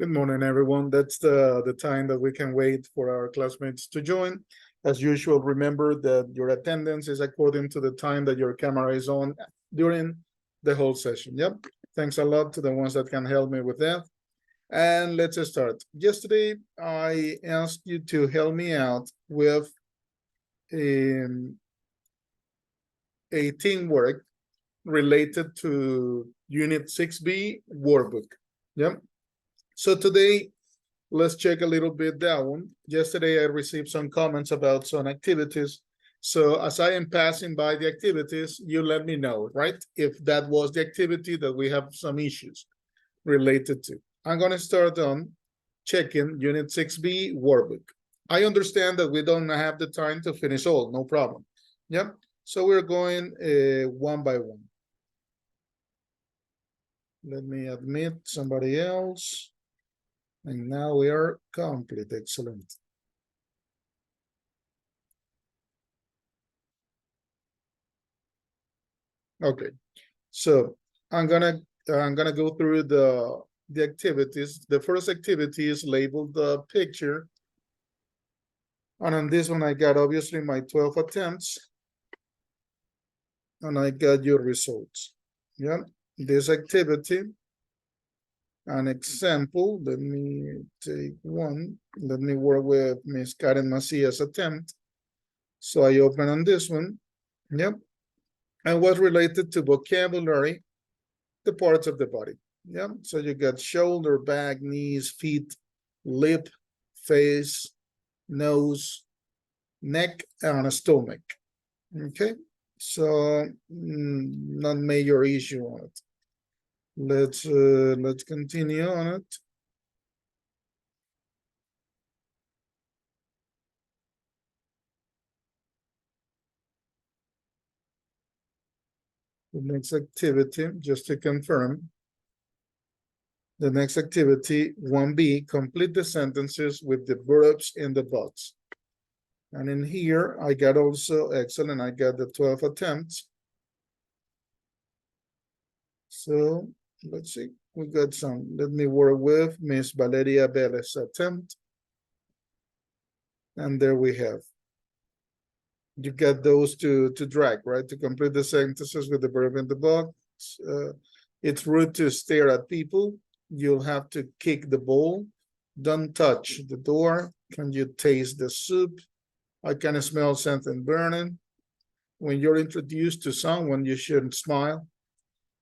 Good morning, everyone. That's the time that we can wait for our classmates to join. As usual, remember that your attendance is according to the time that your camera is on during the whole session. Yep. Thanks a lot to the ones that can help me with that. And let's start. Yesterday, I asked you to help me out with a teamwork related to Unit 6B workbook. Yep. So today, let's check a little bit that one. Yesterday, I received some comments about some activities. So as I am passing by the activities, you let me know, right? If that was the activity that we have some issues related to. I'm going to start on checking Unit 6B workbook. I understand that we don't have the time to finish all, no problem. Yep. So we're going one by one. Let me admit somebody else. And now we are complete. Excellent. Okay, so I'm gonna go through the activities. The first activity is labeled the picture, and on this one I got obviously my 12 attempts, and I got your results. Yeah, this activity, an example. Let me take one. Let me work with Miss Karen Macias' attempt. So I open on this one. Yep. And what's related to vocabulary, the parts of the body. Yeah, so you got shoulder, back, knees, feet, lip, face, nose, neck, and a stomach. Okay, so not major issue on it. Let's continue on it. The next activity, just to confirm, the next activity, 1B, complete the sentences with the verbs in the box. And in here, I got also, excellent, I got the 12 attempts. So let's see, we got some. Let me work with Miss Valeria Velez attempt. And there we have. You get those to drag, right? To complete the sentences with the verb in the box. It's rude to stare at people. You'll have to kick the bowl. Don't touch the door. Can you taste the soup? I can smell something burning. When you're introduced to someone, you shouldn't smile.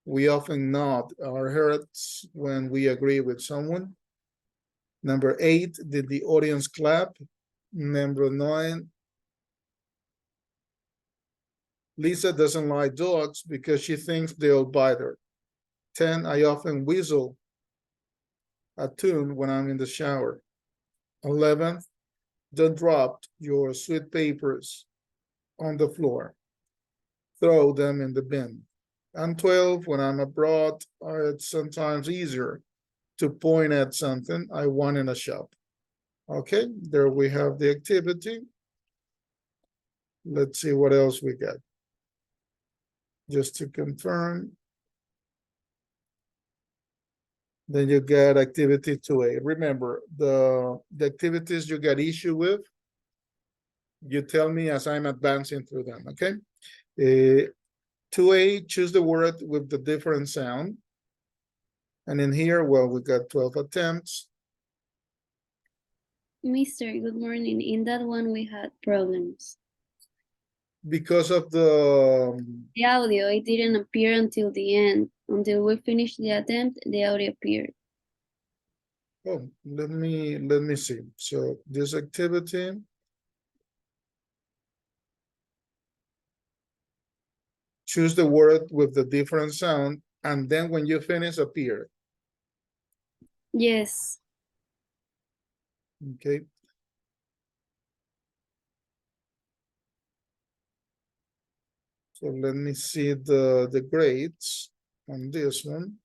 We often nod our heads when we agree with someone. Number 8, did the audience clap? Number 9, Lisa doesn't like dogs because she thinks they'll bite her. 10, I often whistle a tune when I'm in the shower. 11, don't drop your sweet papers on the floor. Throw them in the bin. And 12, when I'm abroad, it's sometimes easier to point at something I want in a shop. Okay, there we have the activity. Let's see what else we got. Just to confirm. Then you get activity 2A. Remember, the activities you get issue with, you tell me as I'm advancing through them, okay? 2A, choose the word with the different sound. And in here, well, we got 12 attempts. Mister, good morning. In that one, we had problems. Because of the audio, it didn't appear until the end. Until we finished the attempt, the audio appeared. Oh, let me see. So this activity. Choose the word with the different sound, and then when you finish, appear. Yes. Okay. So let me see the grades on this one.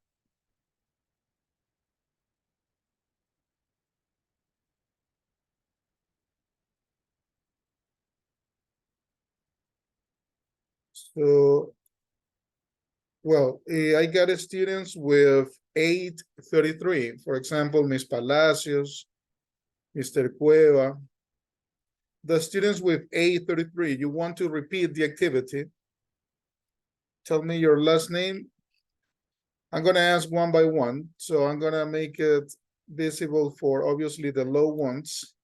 So, well, I got students with 833. For example, Ms. Palacios, Mr. Cueva. The students with 833, you want to repeat the activity. Tell me your last name. I'm going to ask one by one. So I'm going to make it visible for obviously the low ones.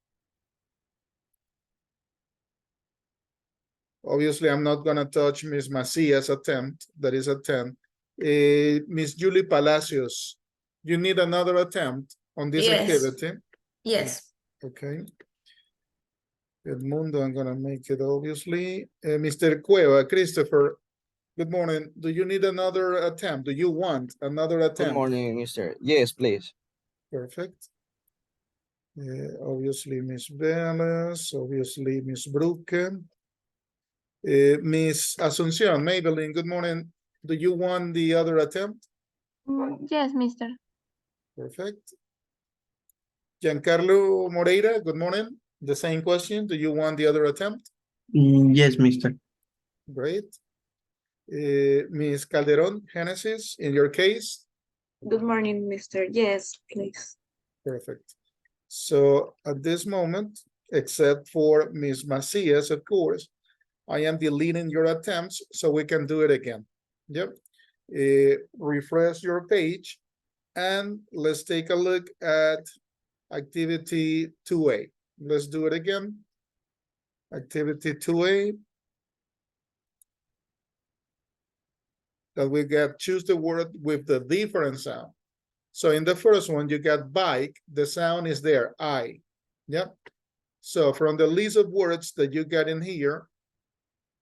Obviously, I'm not going to touch Ms. Macias' attempt. That is a 10. Ms. Julie Palacios, you need another attempt on this activity. Yes. Okay. Edmundo, I'm going to make it obviously. Mr. Cueva, Christopher, good morning. Do you need another attempt? Do you want another attempt? Good morning, mister. Yes, please. Perfect. Obviously, Miss Velas, obviously, Miss Brucken. Miss Asuncion, Maybelline, good morning. Do you want the other attempt? Yes, mister. Perfect. Giancarlo Moreira, good morning. The same question. Do you want the other attempt? Yes, mister. Great. Miss Calderon, Genesis, in your case? Good morning, mister. Yes, please. Perfect. So at this moment, except for Miss Macias, of course, I am deleting your attempts so we can do it again. Yep. Refresh your page and let's take a look at activity 2A. Let's do it again. Activity 2A. That we get, choose the word with the different sound. So in the first one, you got bike, the sound is there, I. Yep. So from the list of words that you got in here,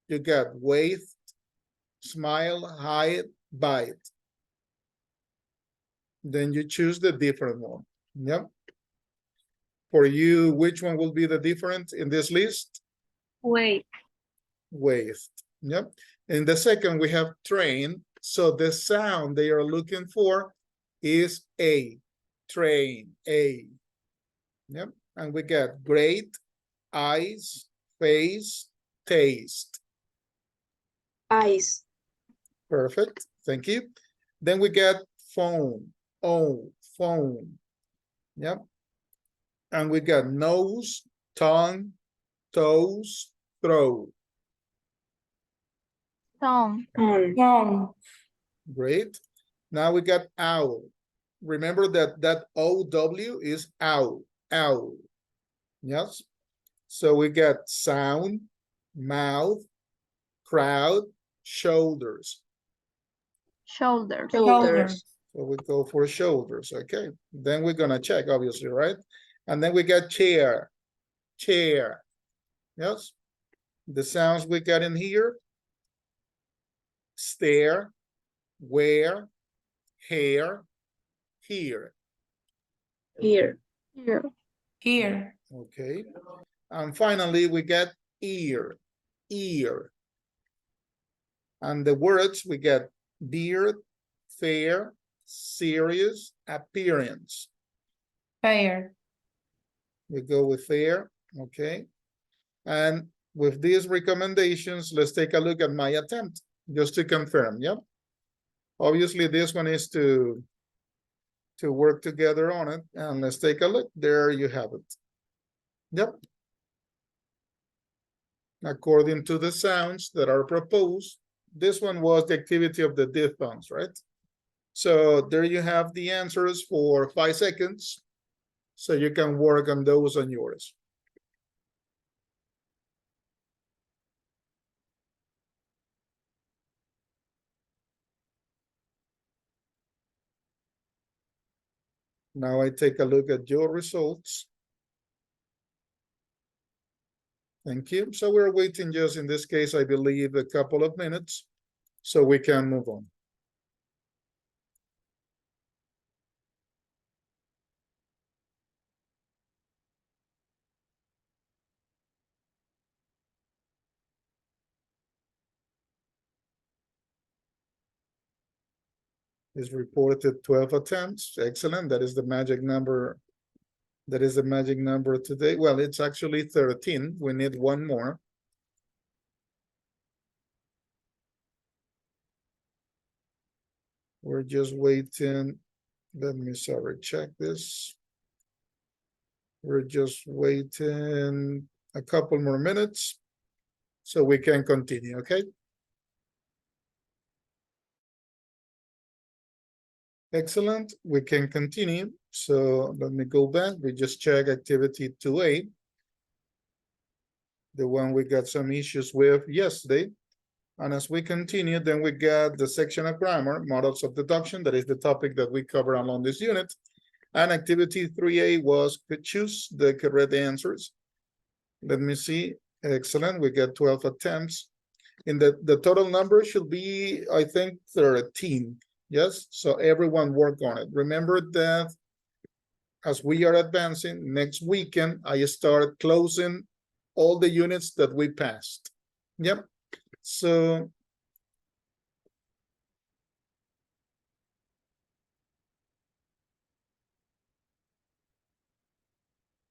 you got wait, smile, hide, bite. Then you choose the different one. Yep. For you, which one will be the different in this list? Wait. Wait. Yep. In the second, we have train. So the sound they are looking for is A. Train, A. Yep. And we got great, eyes, face, taste. Eyes. Perfect. Thank you. Then we get phone. Oh, phone. Yep. And we got nose, tongue, toes, throat. Tom. On. Great. Now we got owl. Remember that OW is owl. Owl. Yes. So we got sound, mouth, crowd, shoulders. Shoulders. Shoulders. So we go for shoulders. Okay. Then we're gonna check, obviously, right? And then we got chair. Chair. Yes. The sounds we got in here. Stare, wear, hair, here. Here. Here. Here. Okay. And finally, we get ear. Ear. And the words we get beard, fair, serious, appearance. Fair. We go with fair. Okay. And with these recommendations, let's take a look at my attempt just to confirm. Yep. Obviously, this one is to work together on it. And let's take a look. There you have it. Yep. According to the sounds that are proposed, this one was the activity of the diphthongs, right? So there you have the answers for 5 seconds. So you can work on those on yours. Now I take a look at your results. Thank you. So we're waiting just in this case, I believe, a couple of minutes so we can move on. Is reported 12 attempts. Excellent. That is the magic number. That is the magic number today. Well, it's actually 13. We need one more. We're just waiting Let me check this. We're just waiting a couple more minutes so we can continue, okay? Excellent, we can continue. So let me go back. We just check activity 2A. The one we got some issues with yesterday. And as we continue, then we got the section of grammar, models of deduction. That is the topic that we cover along this unit. And activity 3A was to choose the correct answers. Let me see. Excellent. We got 12 attempts. In the total number should be, I think, 13. Yes. So everyone work on it. Remember that as we are advancing next weekend, I start closing all the units that we passed. Yep. So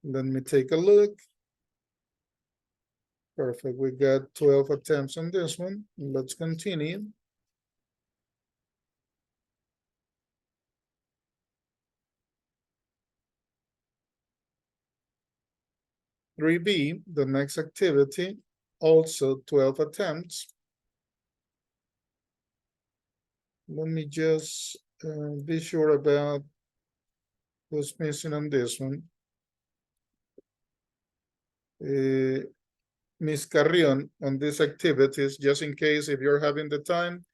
let me take a look. Perfect. We got 12 attempts on this one. Let's continue. Three B, the next activity, also 12 attempts. Let me just be sure about who's missing on this one. Ms. Carrion, on these activities, just in case if you're having the time,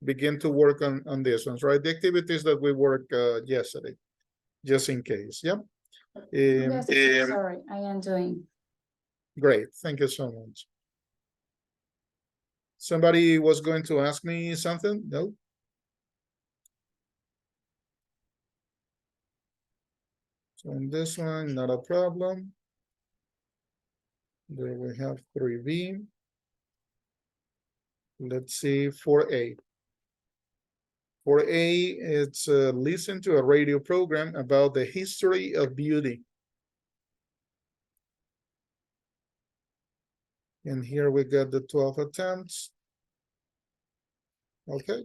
begin to work on these ones, right? The activities that we worked yesterday, just in case, yeah? Yes, sorry, I am doing. Great, thank you so much. Somebody was going to ask me something? No? So on this one, not a problem. There we have 3B. Let's see, 4A. 4A, it's listen to a radio program about the history of beauty. And here we got the 12 attempts. Okay.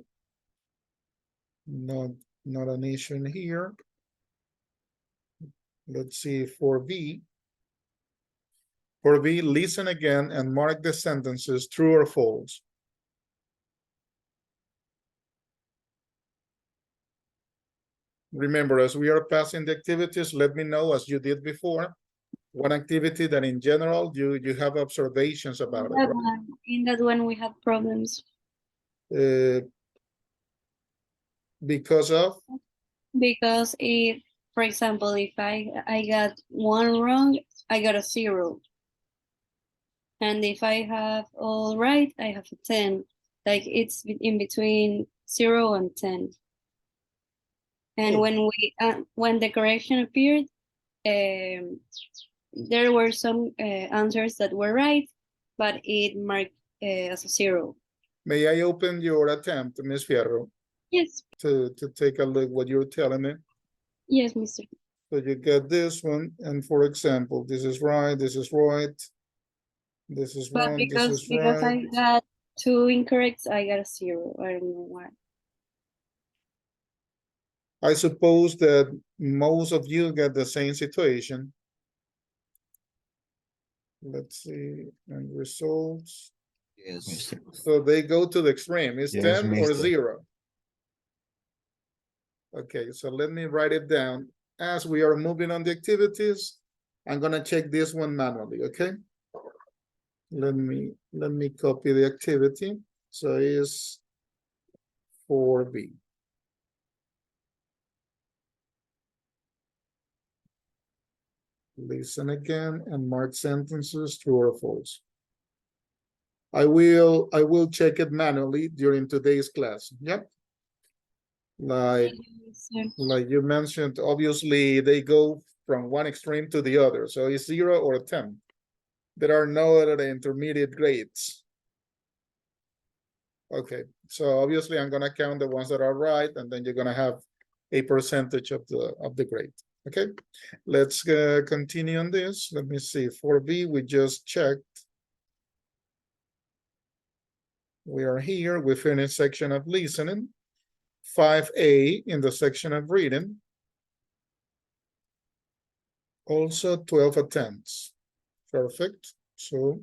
Not an issue in here. Let's see, 4B. 4B, listen again and mark the sentences true or false. Remember, as we are passing the activities, let me know, as you did before, one activity that in general you have observations about it. Right? In that one we had problems. Because of? Because if, for example, if I got one wrong, I got a 0. And if I have all right, I have a 10. Like it's in between 0 and 10. And when the correction appeared, there were some answers that were right, but it marked as a 0. May I open your attempt, Ms. Fierro? Yes. To take a look what you're telling me? Yes, Mr. So you get this one, and for example, this is right, this is right, this is But wrong, because this is right. I got 2 incorrect, I got a 0. I don't know why. I suppose that most of you get the same situation. Let's see, and results. Yes, mister. So they go to the extreme. It's Yes, 10 or mister. 0. Okay, so let me write it down. As we are moving on the activities, I'm gonna check this one manually, okay? Let me copy the activity. So it's 4B. Listen again and mark sentences true or false. I will check it manually during today's class. Yep. Like you mentioned, obviously they go from one extreme to the other. So it's 0 or 10. There are no other intermediate grades. Okay, so obviously I'm gonna count the ones that are right, and then you're gonna have a percentage of the grade. Okay, let's continue on this. Let me see. 4B, we just checked. We are here. We finished section of listening. 5A in the section of reading. Also 12 attempts. Perfect. So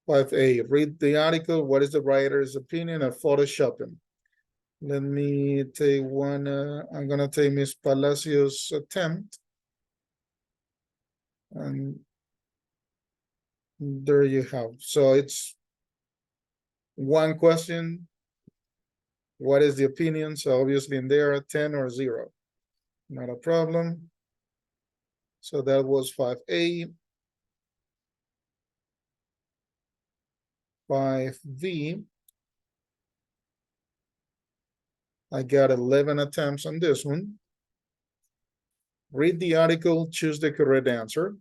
5A, read the article. What is the writer's opinion of Photoshopping? Let me take one. I'm gonna take Miss Palacios' attempt. And there you have. So it's one question. What is the opinion? So obviously in there, 10 or 0. Not a problem. So that was 5A. 5V. I got 11 attempts on this one. Read the article, choose the correct answer.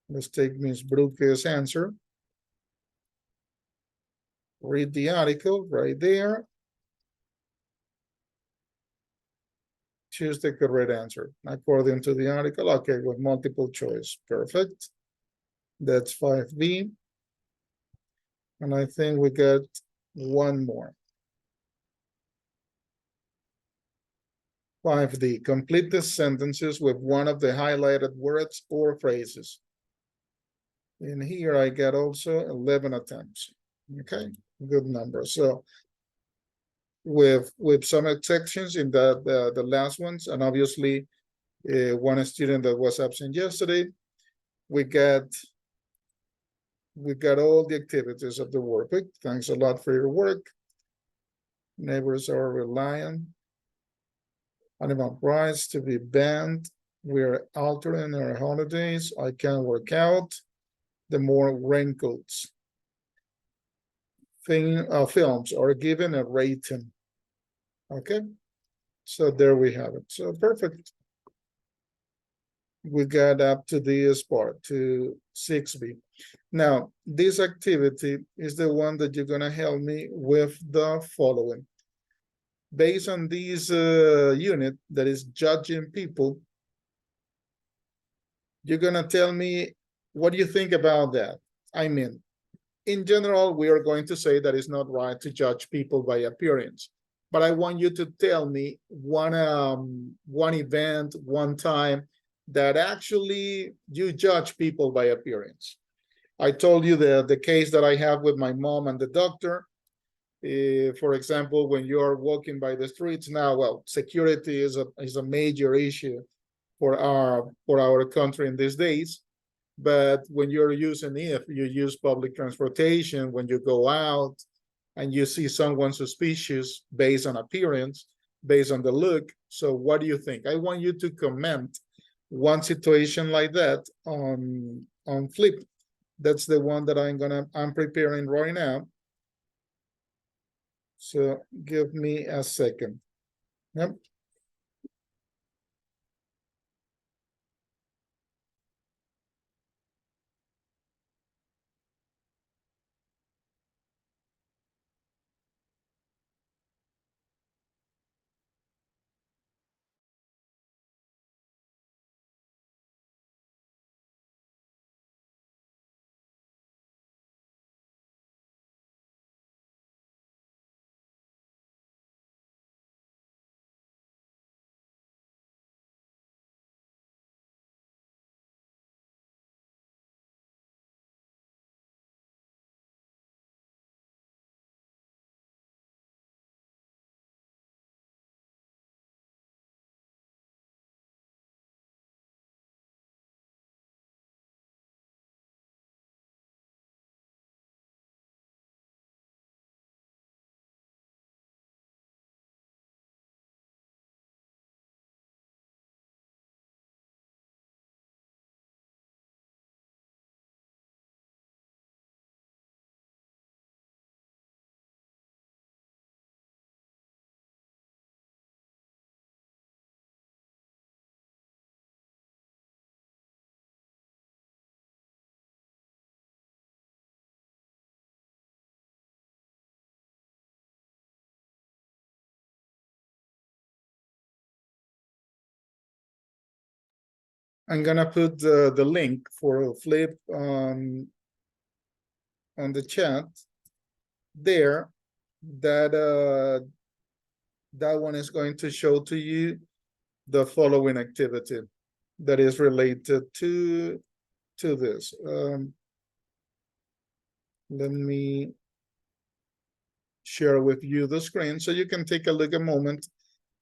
Let's take Ms. Bruke's answer. Read the article right there. Choose the correct answer according to the article. Okay, with multiple choice. Perfect. That's 5B. And I think we got one more. 5D. Complete the sentences with one of the highlighted words or phrases. In here, I got also 11 attempts. Okay, good number. So with some exceptions in the last ones, and obviously one student that was absent yesterday, we got all the activities of the workweek. Thanks a lot for your work. Neighbors are relying animal rights to be banned. We're altering our holidays. I can't work out. The more raincoats. Films are given a rating. Okay, so there we have it. So perfect. We got up to this part, to 6B. Now, this activity is the one that you're gonna help me with the following. Based on this unit that is judging people, you're gonna tell me what do you think about that? I mean, in general, we are going to say that it's not right to judge people by appearance. But I want you to tell me one event, one time that actually you judge people by appearance. I told you the case that I have with my mom and the doctor. For example, when you are walking by the streets now, well, security is a major issue for our country in these days. But when you're using, if you use public transportation, when you go out and you see someone suspicious based on appearance, based on the look, so what do you think? I want you to comment one situation like that on Flip. That's the one that I'm preparing right now. So give me a second. Yep. I'm gonna put the link for Flip on the chat there. That one is going to show to you the following activity that is related to this. Let me share with you the screen so you can take a look a moment.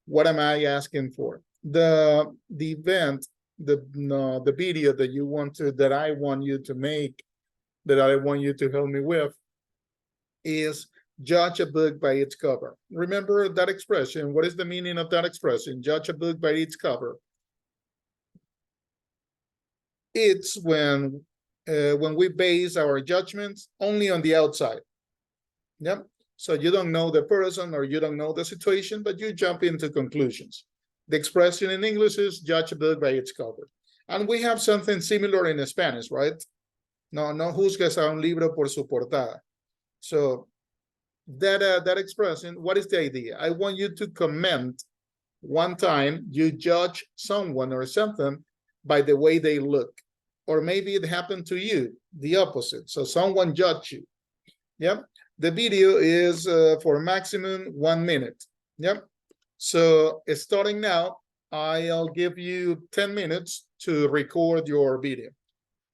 What am I asking for? The event, the video that you want to, that I want you to make, that I want you to help me with, is judge a book by its cover. Remember that expression? What is the meaning of that expression? Judge a book by its cover. It's when we base our judgments only on the outside. Yep. So you don't know the person or you don't know the situation, but you jump into conclusions. The expression in English is judge a book by its cover. And we have something similar in Spanish, right? No juzgues a un libro por su portada. So that expression, what is the idea? I want you to comment one time you judge someone or something by the way they look. Or maybe it happened to you, the opposite. So someone judged you. Yep. The video is for maximum 1 minute. Yep. So starting now, I'll give you 10 minutes to record your video.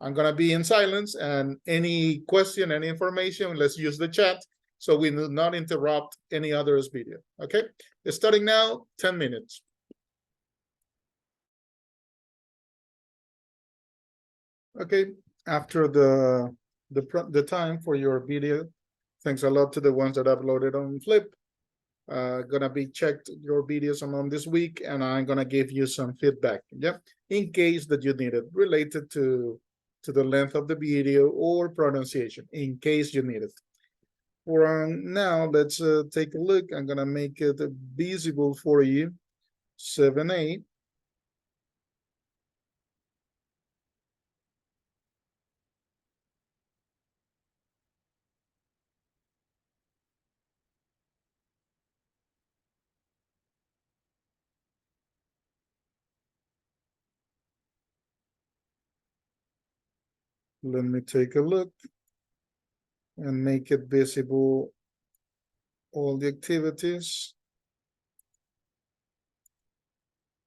I'm going to be in silence, and any question, any information, let's use the chat so we do not interrupt any other's video. Okay. Starting now, 10 minutes. Okay. After the time for your video, thanks a lot to the ones that uploaded on Flip. Gonna be checked your videos on this week, and I'm gonna give you some feedback. Yeah, in case that you need it related to the length of the video or pronunciation, in case you need it. For now, let's take a look. I'm gonna make it visible for you. 7A. Let me take a look and make it visible, all the activities.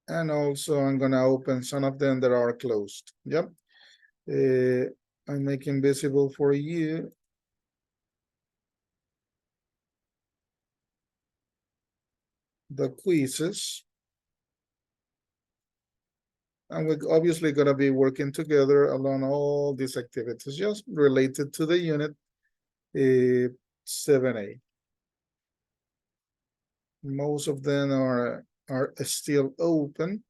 And also I'm gonna open some of them that are closed. Yep. I'm making visible for you the quizzes. And we're obviously gonna be working together along all these activities, just related to the unit 7A. Most of them are still open,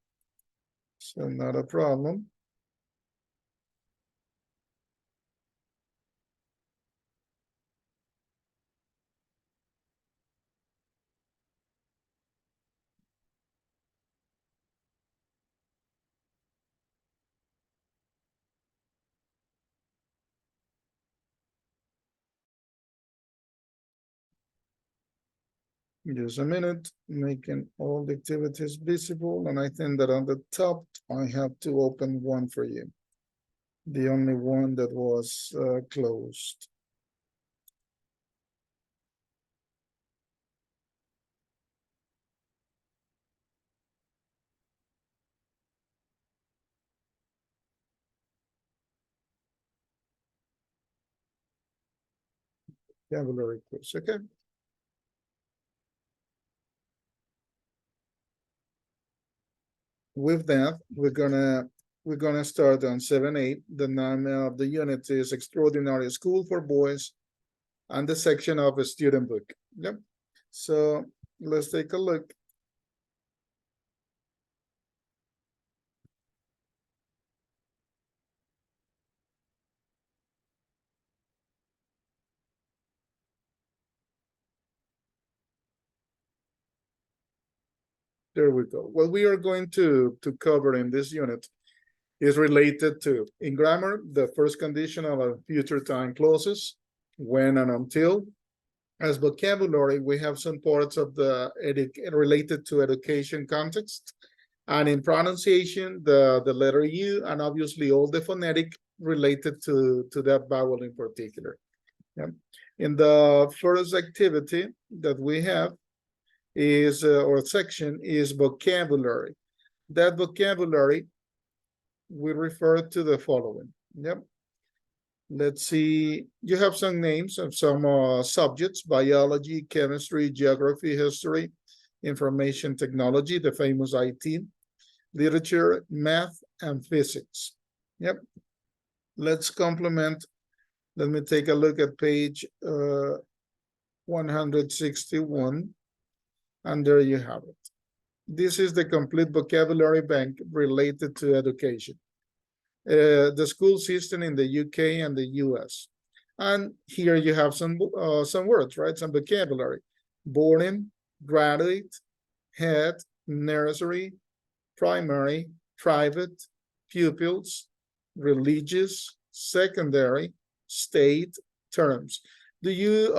so not a problem. Just a minute, making all the activities visible, and I think that on the top I have to open one for you. The only one that was closed. Vocabulary quiz, okay. With that, we're gonna start on 7A. The name of the unit is Extraordinary School for Boys, and the section of a student book. Yep. So let's take a look. There we go. What we are going to cover in this unit is related to, in grammar, the first conditional and future time clauses, when and until. As vocabulary, we have some parts of the related to education context, And in pronunciation, the letter U, and obviously all the phonetic related to that vowel in particular. Yeah. In the first activity that we have is, or section is vocabulary. That vocabulary, we refer to the following. Yep. Let's see, you have some names of some subjects: biology, chemistry, geography, history, information technology, the famous IT, literature, math, and physics. Yep. Let's complement. Let me take a look at page 161, and there you have it. This is the complete vocabulary bank related to education. The school system in the UK and the US. And here you have some words, right? Some vocabulary: boarding, graduate, head, nursery, primary, private, pupils, religious, secondary, state, terms. Do you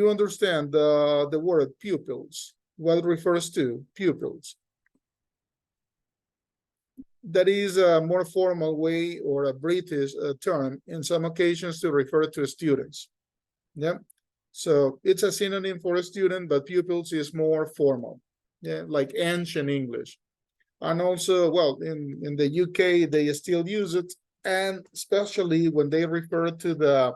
understand the word pupils? What it refers to? Pupils. That is a more formal way, or a British term in some occasions, to refer to students. Yeah. So it's a synonym for a student, but pupils is more formal. Yeah, like ancient English. And also, well, in the UK, they still use it, and especially when they refer to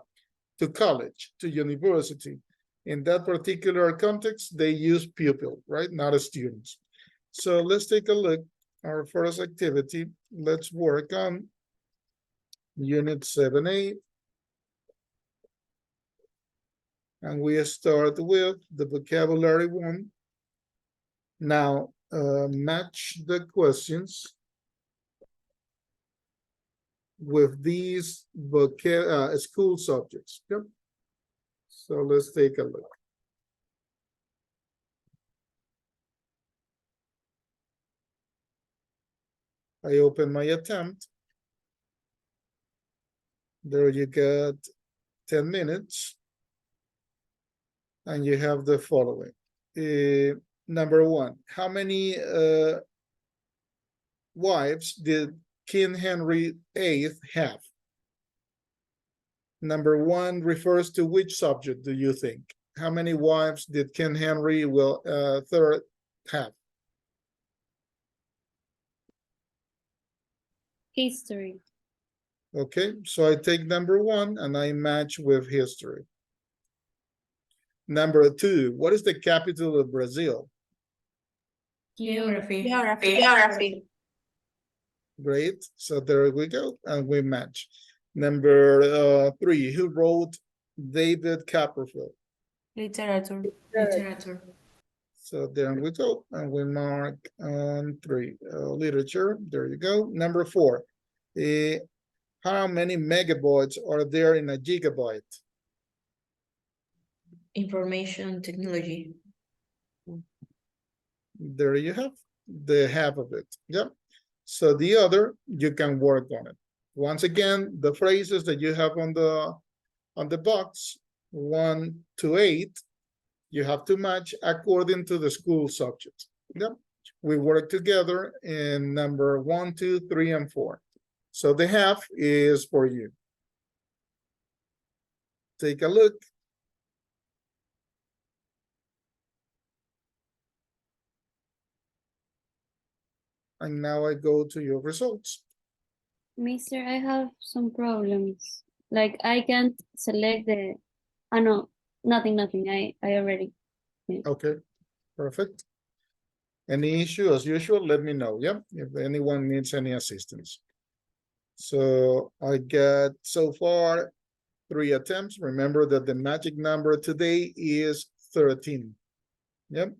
college, to university. In that particular context, they use pupil, right? Not as students. So let's take a look. Our first activity, let's work on unit 7A. And we start with the vocabulary one. Now, match the questions with these school subjects. Yep. So let's take a look. I open my attempt. There you got 10 minutes. And you have the following. Number one, how many wives did King Henry VIII have? Number one refers to which subject, do you think? How many wives did King Henry III have? History. Okay, so I take number one and I match with history. Number two, what is the capital of Brazil? Geography. Geography. Great, so there we go, and we match. Number three, who wrote David Copperfield? Literature. So there we go, and we mark on three. Literature, there you go. Number four, how many megabytes are there in a gigabyte? Information technology. There you have the half of it. Yep. So the other, you can work on it. Once again, the phrases that you have on the box, 1 to 8, you have to match according to the school subject. Yep. We work together in number 1, 2, 3, and 4. So the half is for you. Take a look. And now I go to your results. Mister, I have some problems. Like I can't select the, no, nothing. I already. Okay, perfect. Any issue, as usual, let me know, yeah? If anyone needs any assistance. So I got so far 3 attempts. Remember that the magic number today is 13. Yep.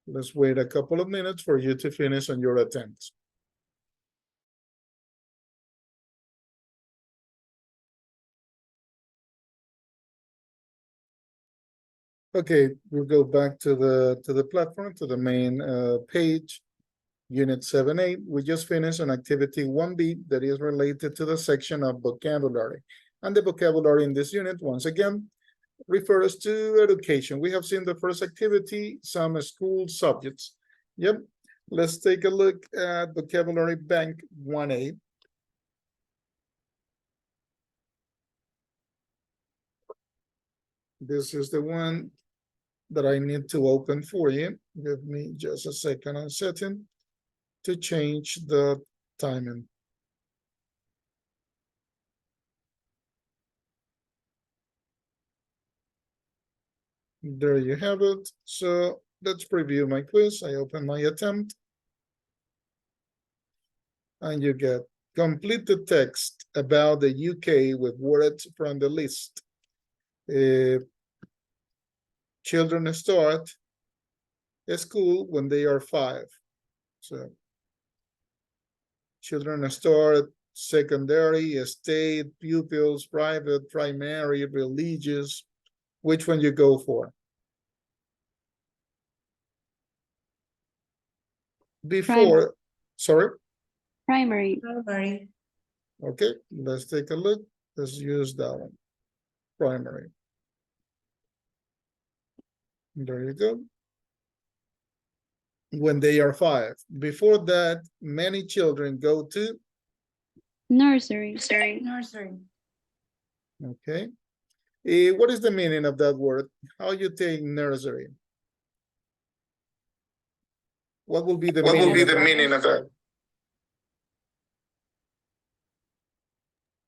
Let's wait a couple of minutes for you to finish on your attempts. Okay, we'll go back to the platform, to the main page. Unit 7A, we just finished on activity 1B that is related to the section of vocabulary. And the vocabulary in this unit, once again, refers to education. We have seen the first activity, some school subjects. Yep. Let's take a look at vocabulary bank 1A. This is the one that I need to open for you. Give me just a second on setting to change the timing. There you have it. So let's preview my quiz. I open my attempt. And you get complete the text about the UK with words from the list. Children start school when they are 5. So children start secondary, state, pupils, private, primary, religious. Which one you go for? Before, sorry? Primary. Primary. Okay, let's take a look. Let's use that one. Primary. There you go. When they are 5. Before that, many children go to Nursery. Nursery. okay. What is the meaning of that word? How you take nursery? What will be the meaning of that?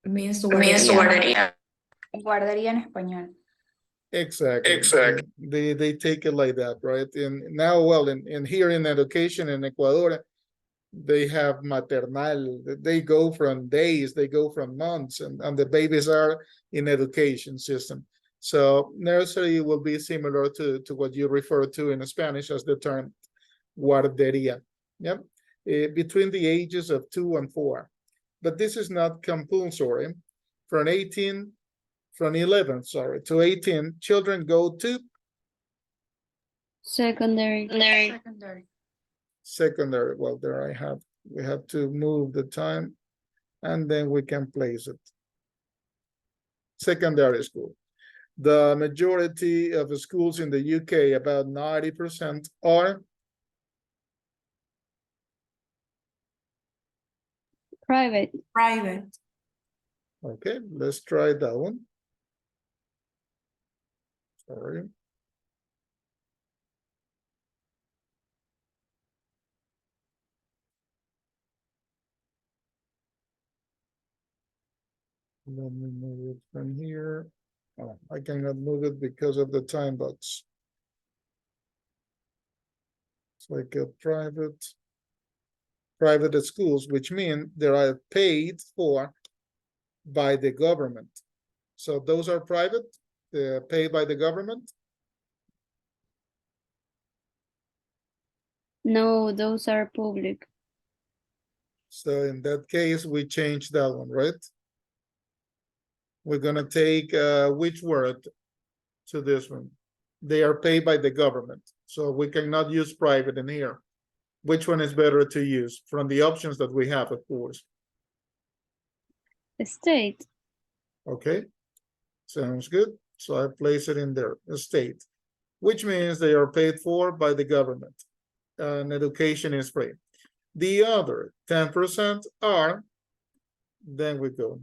Means Guardería. Guardería en español. Exactly. They take it like that, right? And now, well, in here in education in Ecuador, they have maternal. They go from days, they go from months, and the babies are in education system. So nursery will be similar to what you refer to in Spanish as the term guardería. Yep. Between the ages of 2 and 4. But this is not compulsory. From 11, sorry, to 18, children go to Secondary. secondary. Well, there we have to move the time and then we can place it. Secondary school. The majority of the schools in the UK, about 90%, are Private. okay. Let's try that one. Sorry. Let me move it from here. Oh, I cannot move it because of the time box. It's like a private schools, which mean they are paid for by the government. So those are private, they're paid by the government. No, those are public. So in that case, we change that one, right? We're gonna take which word to this one? They are paid by the government. So we cannot use private in here. Which one is better to use from the options that we have, of course? State. Okay, sounds good. So I place it in there, state, which means they are paid for by the government and education is free. The other 10% are, then we go,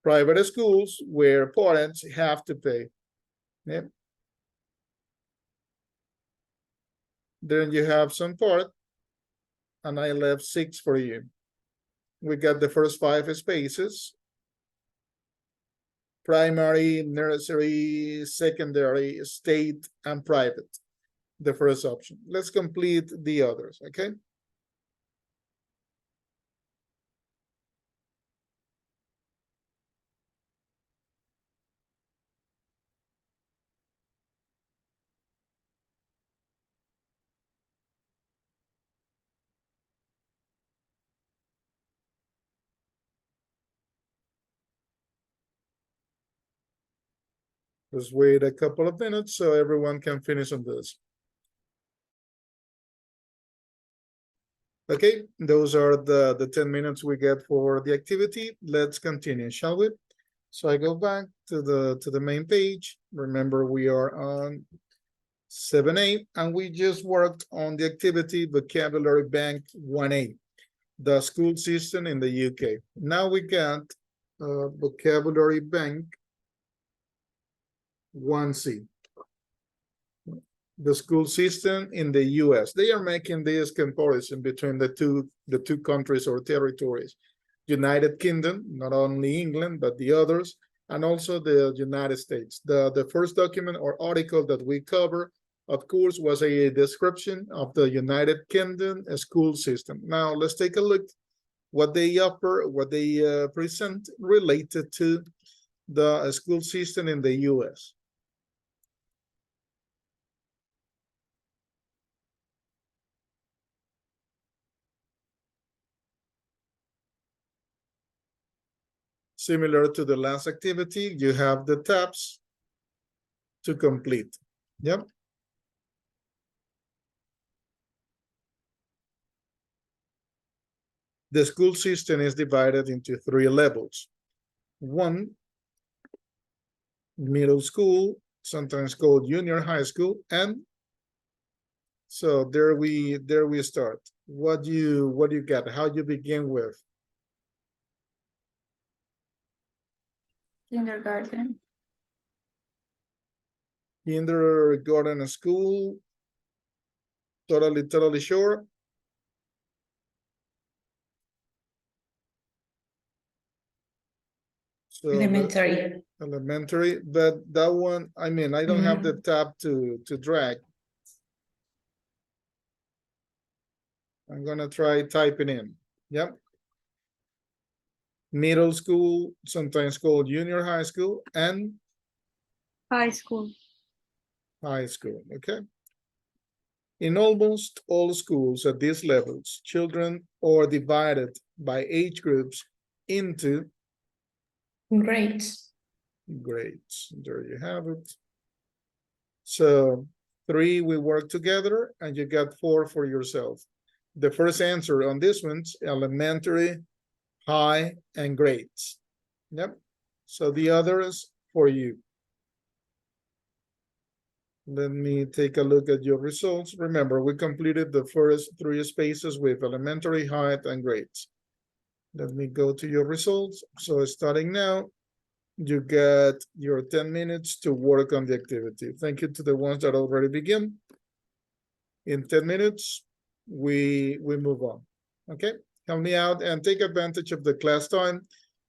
private schools where parents have to pay. Yep. Then you have some part, and I left 6 for you. We got the first 5 spaces. Primary, nursery, secondary, state, and private. The first option. Let's complete the others, okay? Just wait a couple of minutes so everyone can finish on this. Okay, those are the 10 minutes we get for the activity. Let's continue, shall we? So I go back to the main page. Remember, we are on 7A, and we just worked on the activity Vocabulary Bank 1A, the school system in the UK. Now we got Vocabulary Bank 1C, the school system in the US. They are making this comparison between the two countries or territories. United Kingdom, not only England, but the others, and also the United States. The first document or article that we cover, of course, was a description of the United Kingdom school system. Now, let's take a look what they offer, what they present related to the school system in the US. Similar to the last activity, you have the tabs to complete. Yep. The school system is divided into 3 levels. 1, middle school, sometimes called junior high school, and so there we start. What do you get? How you begin with? Kindergarten. Kindergarten school. Totally sure. So Elementary. elementary, but that one, I mean, I don't have the tab to drag. I'm gonna try typing in. Yep. Middle school, sometimes called junior high school, and High school. high school. Okay. In almost all schools at these levels, children are divided by age groups into Grades. grades. There you have it. So 3, we work together, and you got 4 for yourself. The first answer on this one's elementary, high, and grades. Yep. So the others for you. Let me take a look at your results. Remember, we completed the first 3 spaces with elementary, high, and grades. Let me go to your results. So starting now, you get your 10 minutes to work on the activity. Thank you to the ones that already begin. In 10 minutes, we move on. Okay, help me out and take advantage of the class time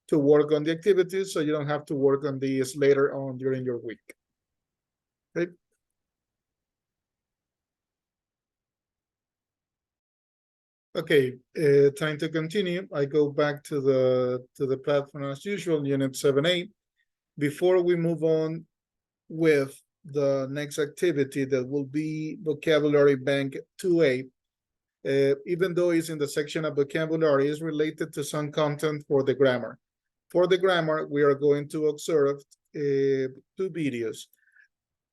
to work on the activities so you don't have to work on these later on during your week. Okay. Okay, time to continue. I go back to the platform as usual, unit 7A. Before we move on with the next activity that will be Vocabulary Bank 2A, even though it's in the section of vocabulary, is related to some content for the grammar. For the grammar, we are going to observe 2 videos.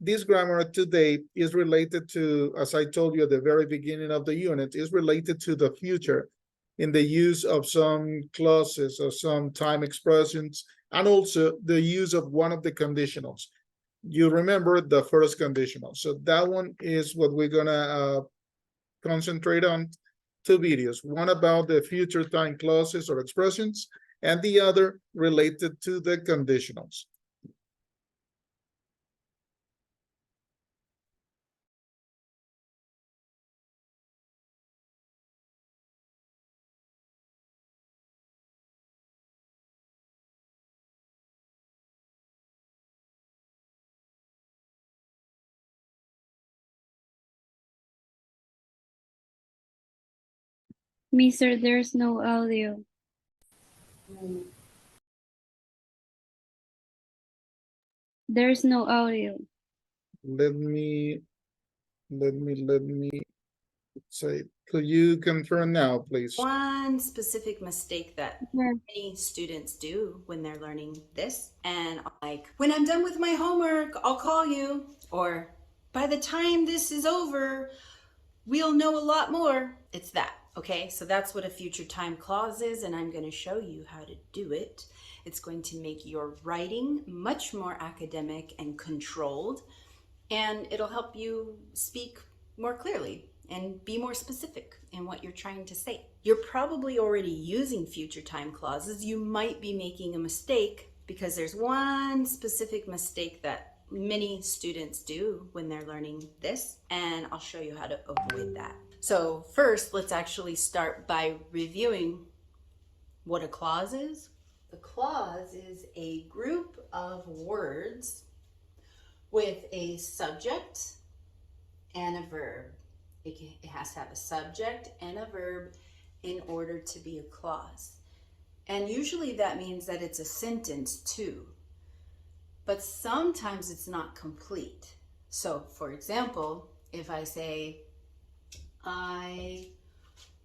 This grammar today is related to, as I told you at the very beginning of the unit, is related to the future in the use of some clauses or some time expressions, and also the use of one of the conditionals. You remember the first conditional. So that one is what we're gonna concentrate on. 2 videos, one about the future time clauses or expressions, and the other related to the conditionals. Mister, there's no audio. There's no audio. Let me say, could you confirm now, please? One specific mistake that Yeah. many students do when they're learning this, and like, when I'm done with my homework, I'll call you, or by the time this is over, we'll know a lot more. It's that. Okay, so that's what a future time clause is, and I'm going to show you how to do it. It's going to make your writing much more academic and controlled, and it'll help you speak more clearly and be more specific in what you're trying to say. You're probably already using future time clauses. You might be making a mistake because there's one specific mistake that many students do when they're learning this, and I'll show you how to avoid that. So first, let's actually start by reviewing what a clause is. A clause is a group of words with a subject and a verb. It has to have a subject and a verb in order to be a clause. And usually that means that it's a sentence too. But sometimes it's not complete. So for example, if I say, I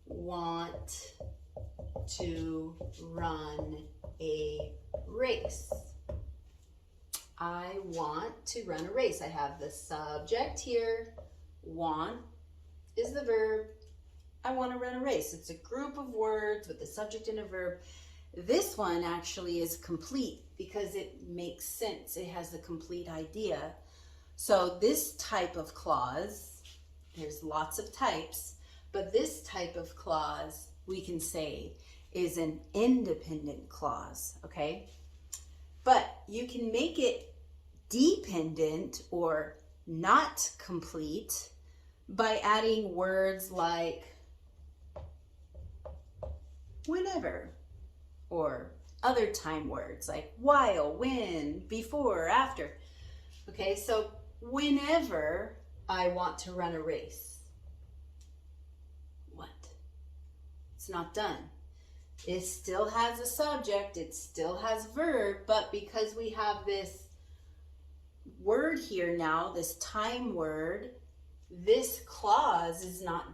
want to run a race. I want to run a race. I have the subject here. Want is the verb. I want to run a race. It's a group of words with a subject and a verb. This one actually is complete because it makes sense. It has the complete idea. So this type of clause, there's lots of types, but this type of clause we can say is an independent clause, okay? But you can make it dependent or not complete by adding words like whenever, or other time words like while, when, before, after. Okay, so whenever I want to run a race, what? It's not done. It still has a subject, it still has verb, but because we have this word here now, this time word, this clause is not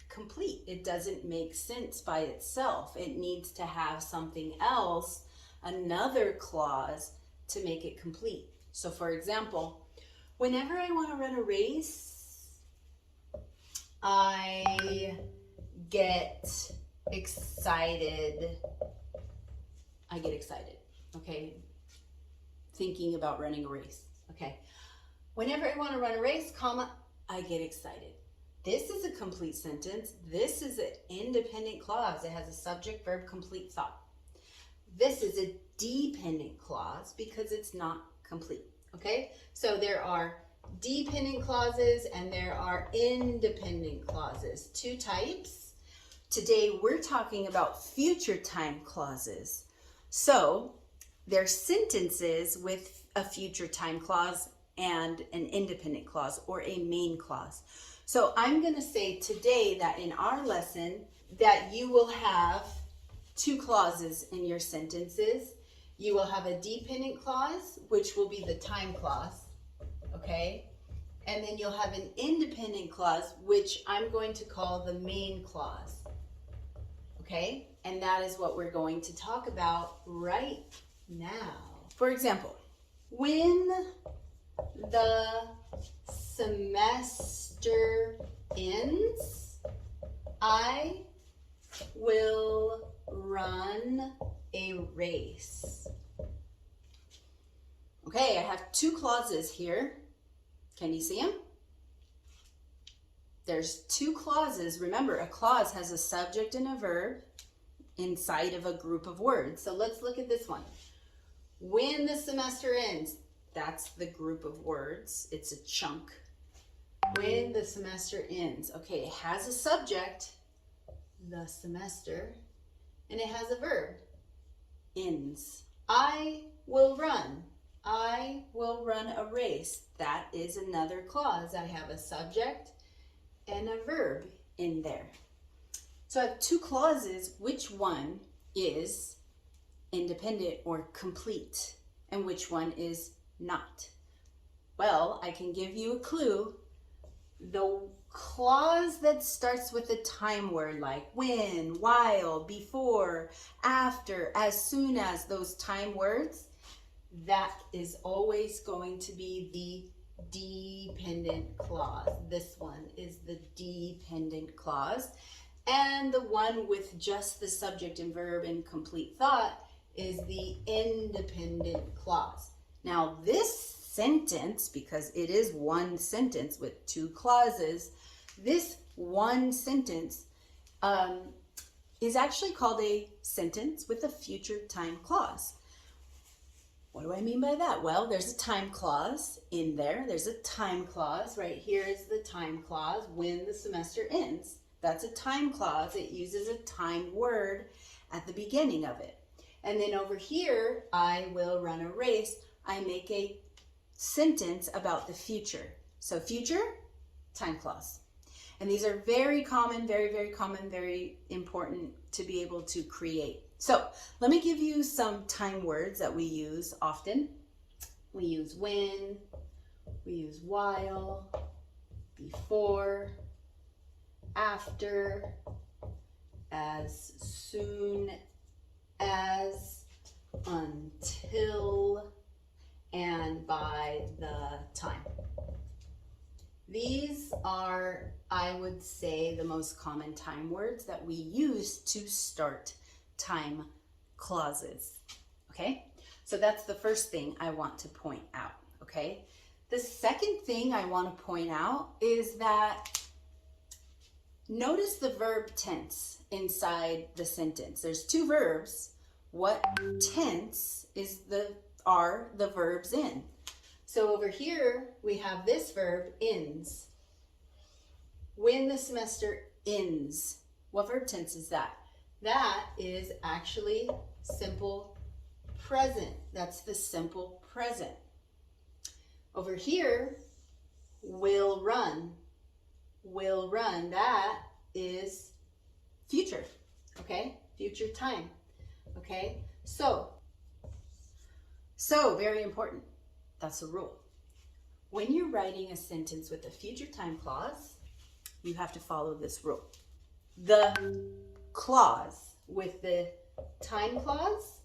complete. It doesn't make sense by itself. It needs to have something else, another clause, to make it complete. So for example, whenever I want to run a race, I get excited. Okay? Thinking about running a race. Okay. Whenever I want to run a race, comma, I get excited. This is a complete sentence. This is an independent clause. It has a subject, verb, complete thought. This is a dependent clause because it's not complete. Okay? So there are dependent clauses and there are independent clauses. Two types. Today we're talking about future time clauses. So they're sentences with a future time clause and an independent clause or a main clause. So I'm going to say today that in our lesson that you will have two clauses in your sentences. You will have a dependent clause, which will be the time clause, okay? And then you'll have an independent clause, which I'm going to call the main clause, okay? And that is what we're going to talk about right now. For example, when the semester ends, I will run a race. Okay, I have two clauses here. Can you see them? There's two clauses. Remember, a clause has a subject and a verb inside of a group of words. So let's look at this one. When the semester ends, that's the group of words. It's a chunk. When the semester ends. Okay, it has a subject, the semester, and it has a verb, ends. I will run. I will run a race. That is another clause. I have a subject and a verb in there. So I have two clauses. Which one is independent or complete and which one is not? Well, I can give you a clue. The clause that starts with a time word like when, while, before, after, as soon as, those time words, that is always going to be the dependent clause. This one is the dependent clause. And the one with just the subject and verb and complete thought is the independent clause. Now this sentence, because it is one sentence with two clauses, this one sentence is actually called a sentence with a future time clause. What do I mean by that? Well, there's a time clause in there. There's a time clause. Right here is the time clause, when the semester ends. That's a time clause. It uses a time word at the beginning of it. And then over here, I will run a race. I make a sentence about the future. So future, time clause. And these are very common, very, very common, very important to be able to create. So let me give you some time words that we use often. We use when, we use while, before, after, as soon as, until, and by the time. These are, I would say, the most common time words that we use to start time clauses. Okay, so that's the first thing I want to point out. Okay, the second thing I want to point out is that notice the verb tense inside the sentence. There's two verbs. What tense are the verbs in? So over here we have this verb, ends. When the semester ends, what verb tense is that? That is actually simple present. That's the simple present. Over here, will run. Will run, that is future, okay? Future time, okay? So very important. That's a rule. When you're writing a sentence with a future time clause, you have to follow this rule. The clause with the time clause,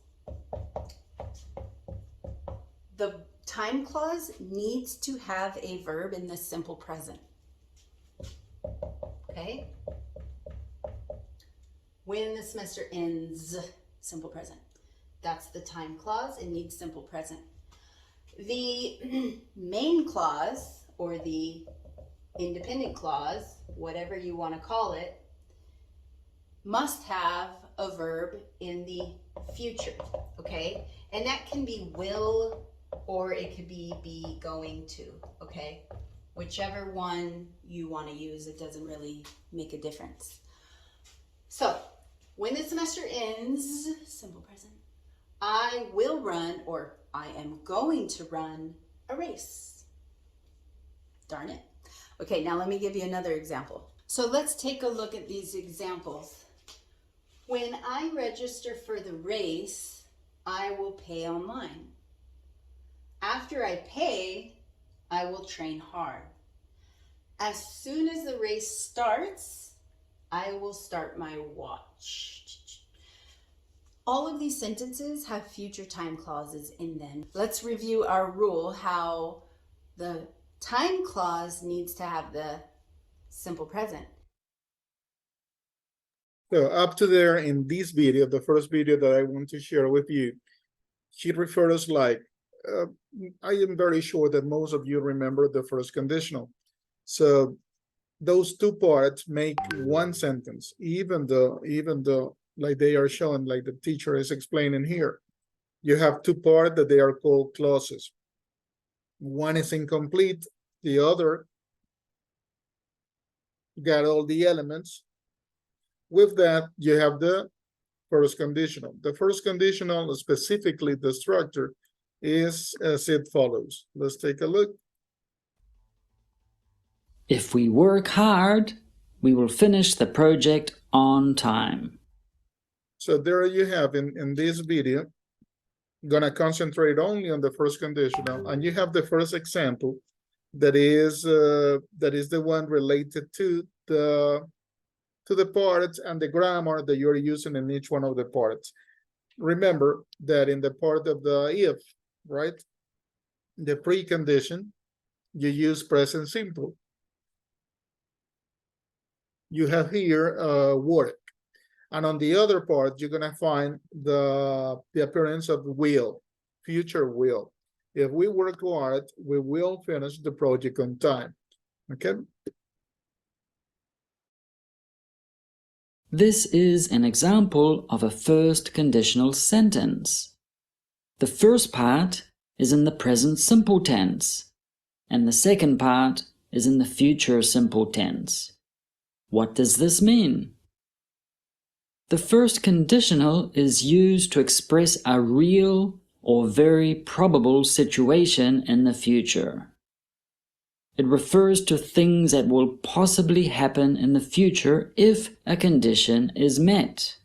the time clause needs to have a verb in the simple present. Okay? When the semester ends, simple present. That's the time clause. It needs simple present. The main clause or the independent clause, whatever you want to call it, must have a verb in the future, okay? And that can be will or it could be going to, okay? Whichever one you want to use, it doesn't really make a difference. So, when the semester ends, simple present, I will run, or I am going to run a race. Darn it. Okay, now let me give you another example. So let's take a look at these examples. When I register for the race, I will pay online. After I pay, I will train hard. As soon as the race starts, I will start my watch. All of these sentences have future time clauses in them. Let's review our rule, how the time clause needs to have the simple present. So up to there in this video, the first video that I want to share with you, she referred us like, I am very sure that most of you remember the first conditional. So those two parts make one sentence, even though like they are shown, like the teacher is explaining here. You have two parts that they are called clauses. One is incomplete, the other got all the elements. With that, you have the first conditional. The first conditional, specifically the structure, is as it follows. Let's take a look. If we work hard, we will finish the project on time. So there you have in this video, gonna concentrate only on the first conditional, and you have the first example that is the one related to the parts and the grammar that you're using in each one of the parts. Remember that in the part of the if, right, the precondition, you use present simple. you have here work. And on the other part, you're gonna find the appearance of will, future will. If we work hard, we will finish the project on time. Okay. This is an example of a first conditional sentence. The first part is in the present simple tense, and the second part is in the future simple tense. What does this mean? The first conditional is used to express a real or very probable situation in the future. It refers to things that will possibly happen in the future if a condition is met.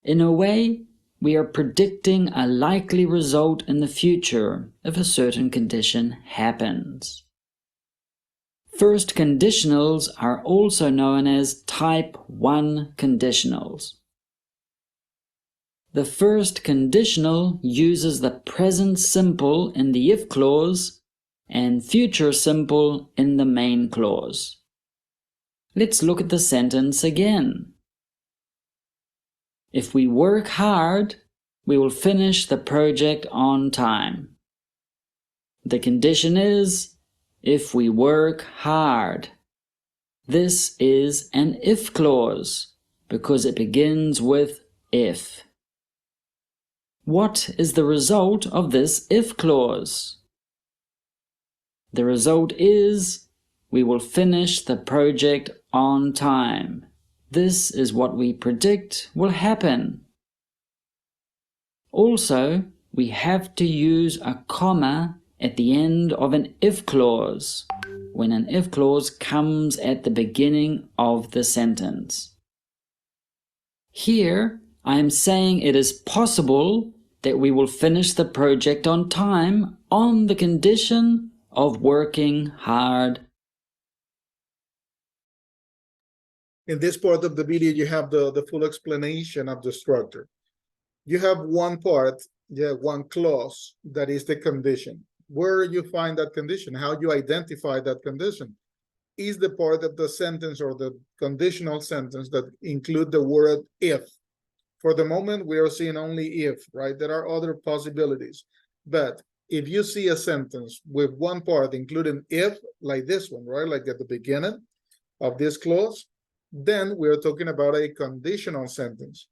In a way, we are predicting a likely result in the future if a certain condition happens. First conditionals are also known as type 1 conditionals. The first conditional uses the present simple in the if clause and future simple in the main clause. Let's look at the sentence again. If we work hard, we will finish the project on time. The condition is, if we work hard. This is an if clause because it begins with if. What is the result of this if clause? The result is, we will finish the project on time. This is what we predict will happen. Also, we have to use a comma at the end of an if clause when an if clause comes at the beginning of the sentence. Here, I am saying it is possible that we will finish the project on time on the condition of working hard. In this part of the video, you have the full explanation of the structure. You have one part, one clause that is the condition. Where you find that condition, how you identify that condition, is the part of the sentence or the conditional sentence that include the word if. For the moment, we are seeing only if, right? There are other possibilities. But if you see a sentence with one part including if, like this one, right? Like at the beginning of this clause, then we're talking about a conditional sentence.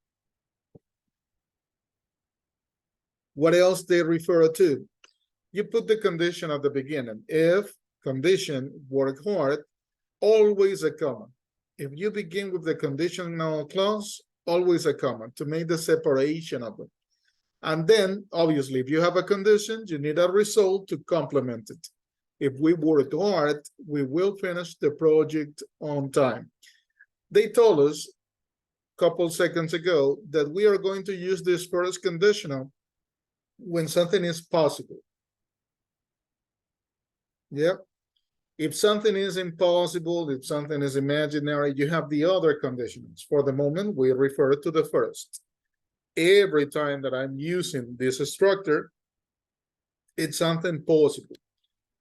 What else they refer to? You put the condition at the beginning. If, condition, work hard, always a comma. If you begin with the conditional clause, always a comma to make the separation of it. And then, obviously, if you have a condition, you need a result to complement it. If we work hard, we will finish the project on time. They told us a couple seconds ago that we are going to use this first conditional when something is possible. Yep. If something is impossible, if something is imaginary, you have the other conditionals. For the moment, we refer to the first. Every time that I'm using this structure, it's something possible.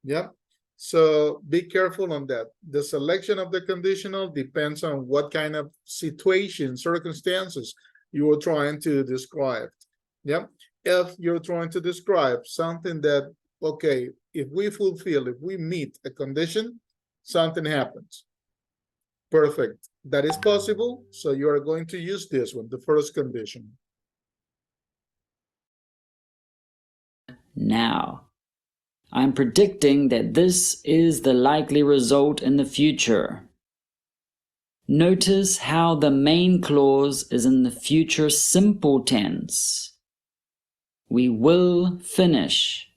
Yeah. So be careful on that. The selection of the conditional depends on what kind of situation, circumstances you are trying to describe. Yeah. If you're trying to describe something that, okay, if we fulfill, if we meet a condition, something happens. Perfect. That is possible. So you are going to use this one, the first condition. Now, I'm predicting that this is the likely result in the future. Notice how the main clause is in the future simple tense. We will finish.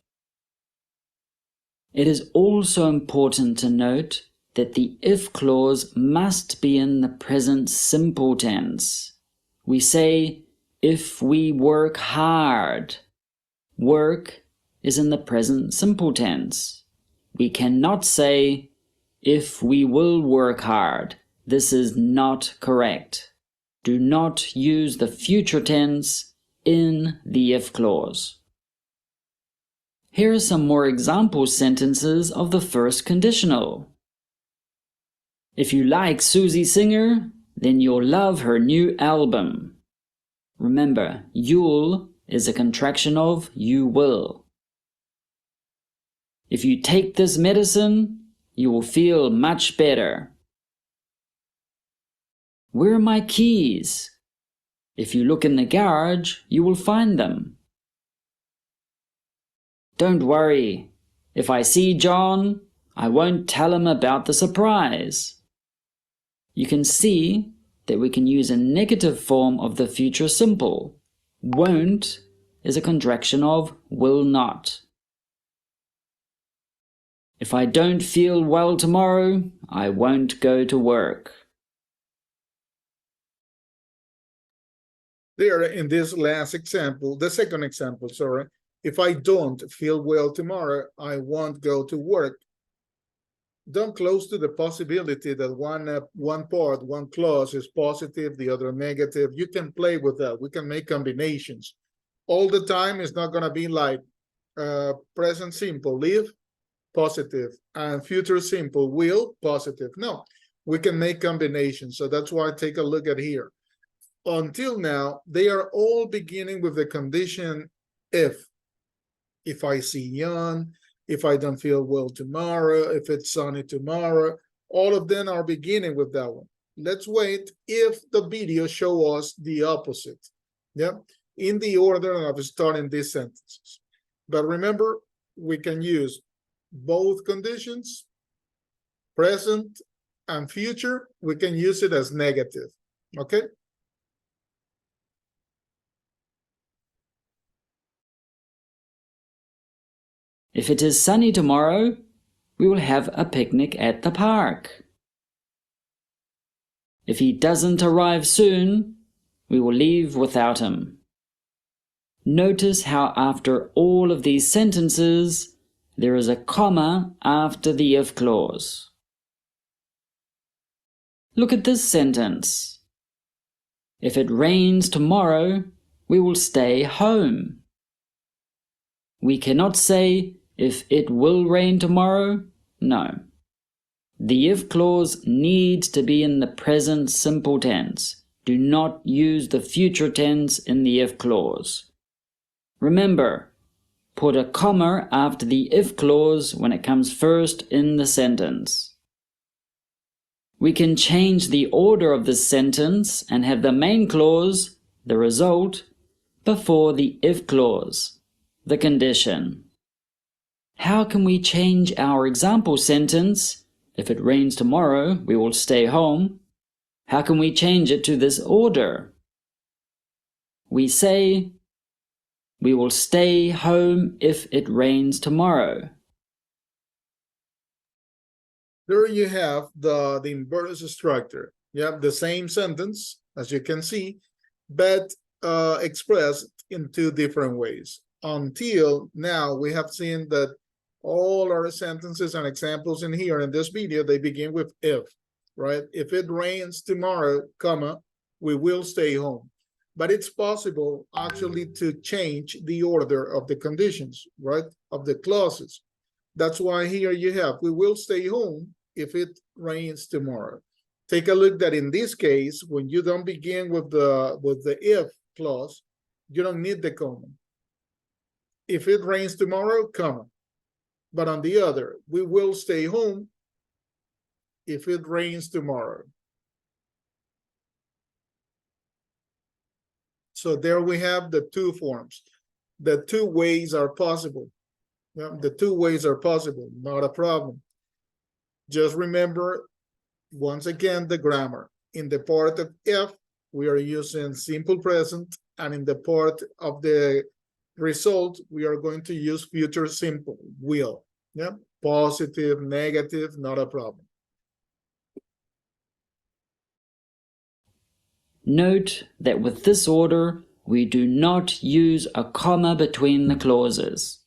It is also important to note that the if clause must be in the present simple tense. We say, if we work hard. Work is in the present simple tense. We cannot say, if we will work hard. This is not correct. Do not use the future tense in the if clause. Here are some more example sentences of the first conditional. If you like Susie Singer, then you'll love her new album. Remember, you'll is a contraction of you will. If you take this medicine, you will feel much better. Where are my keys? If you look in the garage, you will find them. Don't worry. If I see John, I won't tell him about the surprise. You can see that we can use a negative form of the future simple. Won't is a contraction of will not. If I don't feel well tomorrow, I won't go to work. There in this last example, the second example, sorry, if I don't feel well tomorrow, I won't go to work. Don't close to the possibility that one part, one clause is positive, the other negative. You can play with that. We can make combinations. All the time it's not going to be like present simple, live, positive, and future simple, will, positive. No, we can make combinations. So that's why I take a look at here. Until now, they are all beginning with the condition if. If I see Jan, if I don't feel well tomorrow, if it's sunny tomorrow, all of them are beginning with that one. Let's wait if the video show us the opposite. Yeah, in the order of starting these sentences. But remember, we can use both conditions, present and future. We can use it as negative. Okay. If it is sunny tomorrow, we will have a picnic at the park. If he doesn't arrive soon, we will leave without him. Notice how after all of these sentences, there is a comma after the if clause. Look at this sentence. If it rains tomorrow, we will stay home. We cannot say, if it will rain tomorrow, no. The if clause needs to be in the present simple tense. Do not use the future tense in the if clause. Remember, put a comma after the if clause when it comes first in the sentence. We can change the order of this sentence and have the main clause, the result, before the if clause, the condition. How can we change our example sentence, if it rains tomorrow, we will stay home? How can we change it to this order? We say, we will stay home if it rains tomorrow. There you have the inverse structure. You have the same sentence, as you can see, but expressed in two different ways. Until now, we have seen that all our sentences and examples in here in this video, they begin with if, right? If it rains tomorrow, comma, we will stay home. But it's possible actually to change the order of the conditions, right? Of the clauses. That's why here you have, we will stay home if it rains tomorrow. Take a look that in this case, when you don't begin with the if clause, you don't need the comma. If it rains tomorrow, comma. But on the other, we will stay home if it rains tomorrow. So there we have the two forms. The two ways are possible. Yeah, the two ways are possible, not a problem. Just remember, once again, the grammar. In the part of if, we are using simple present, and in the part of the result, we are going to use future simple, will. Yeah, positive, negative, not a problem. Note that with this order, we do not use a comma between the clauses.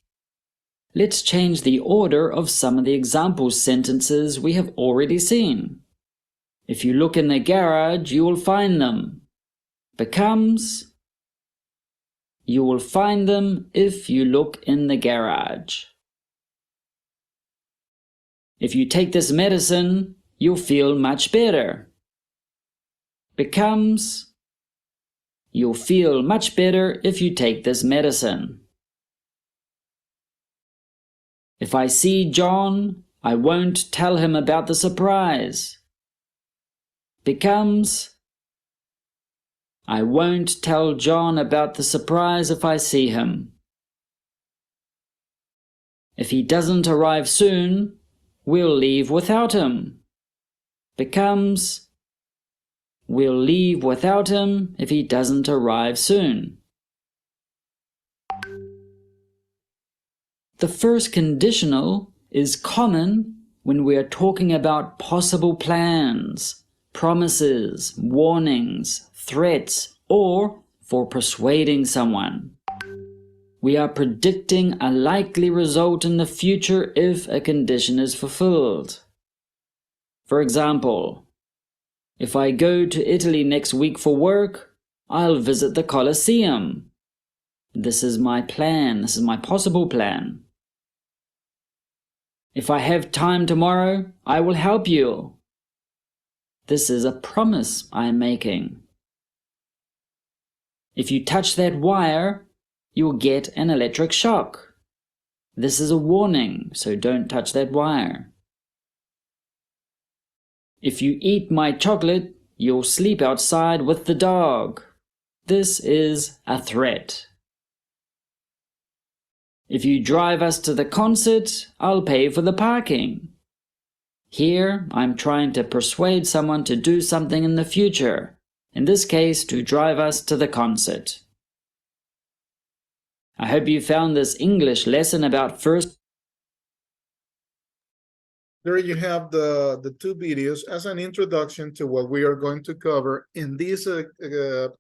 Let's change the order of some of the example sentences we have already seen. If you look in the garage, you will find them. Becomes, you will find them if you look in the garage. If you take this medicine, you'll feel much better. Becomes, you'll feel much better if you take this medicine. If I see John, I won't tell him about the surprise. Becomes, I won't tell John about the surprise if I see him. If he doesn't arrive soon, we'll leave without him. Becomes, we'll leave without him if he doesn't arrive soon. The first conditional is common when we are talking about possible plans, promises, warnings, threats, or for persuading someone. We are predicting a likely result in the future if a condition is fulfilled. For example, if I go to Italy next week for work, I'll visit the Colosseum. This is my plan. This is my possible plan. If I have time tomorrow, I will help you. This is a promise I am making. If you touch that wire, you'll get an electric shock. This is a warning, so don't touch that wire. If you eat my chocolate, you'll sleep outside with the dog. This is a threat. If you drive us to the concert, I'll pay for the parking. Here, I'm trying to persuade someone to do something in the future, in this case, to drive us to the concert. I hope you found this English lesson about first. There you have the two videos as an introduction to what we are going to cover in this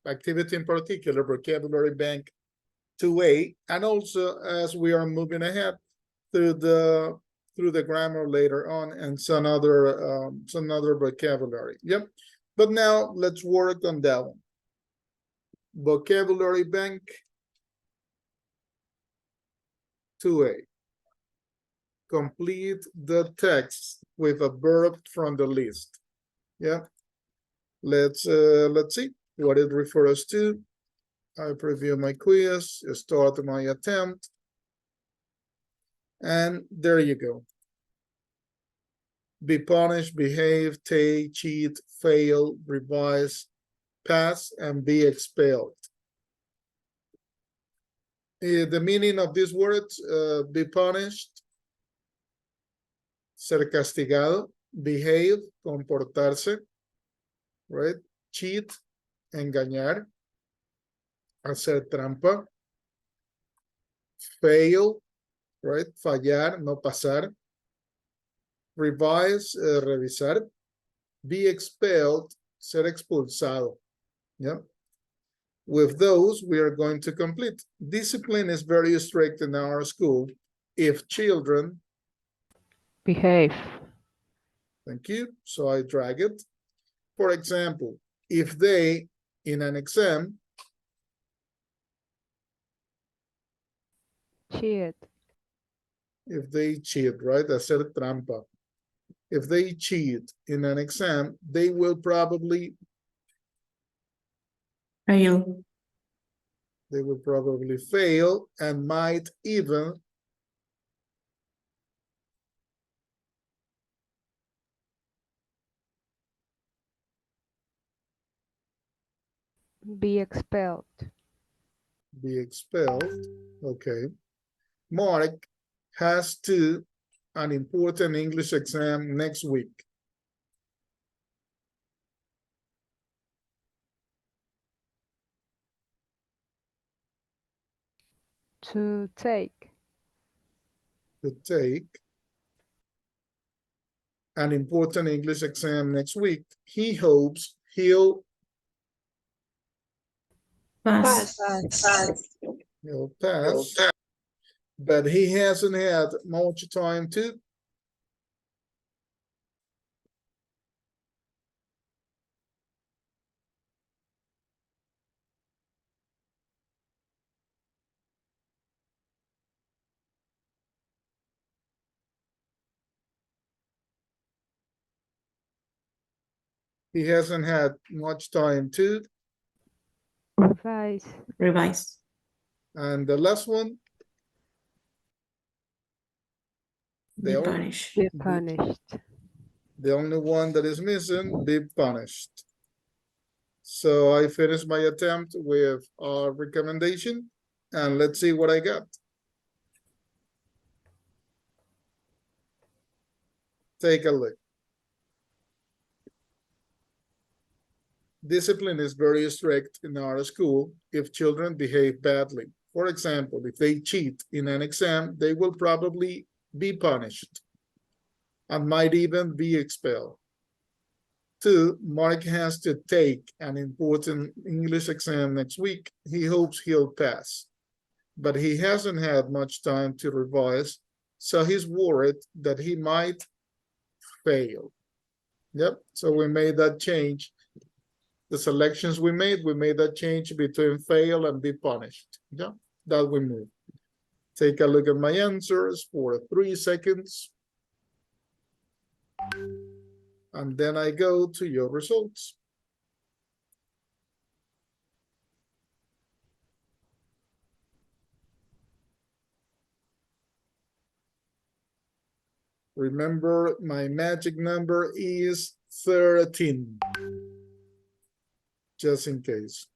activity in particular, vocabulary bank 2A, and also as we are moving ahead through the grammar later on and some other vocabulary. Yep. But now let's work on that one. Vocabulary bank 2A. Complete the text with a verb from the list. Yeah. Let's see what it refers to. I preview my quiz, start my attempt. And there you go. Be punished, behave, take, cheat, fail, revise, pass, and be expelled. The meaning of these words, be punished, ser castigado, behave, comportarse, right? Cheat, engañar, hacer trampa, fail, right? Fallar, no pasar, revise, revisar, be expelled, ser expulsado. Yeah. With those, we are going to complete. Discipline is very strict in our school. If children, Behave. thank you, so I drag it. For example, if they, in an exam, Cheat. if they cheat, right? Hacer trampa. If they cheat in an exam, they will probably Fail. fail and might even Be expelled. be expelled. Okay. Mark has an important English exam next week. To take. To take an important English exam next week. He hopes he'll Pass. pass, but he hasn't had much time to. He hasn't had much time to. Revise. Revise. And the last one, Be the, punished. Be punished. the only one that is missing, be punished. So I finished my attempt with our recommendation, and let's see what I got. Take a look. Discipline is very strict in our school if children behave badly. For example, if they cheat in an exam, they will probably be punished and might even be expelled. 2, Mark has to take an important English exam next week. He hopes he'll pass, but he hasn't had much time to revise, so he's worried that he might fail. Yep, so we made that change. The selections we made that change between fail and be punished. Yeah, that we move. Take a look at my answers for 3 seconds. And then I go to your results. Remember, my magic number is 13. Just in case.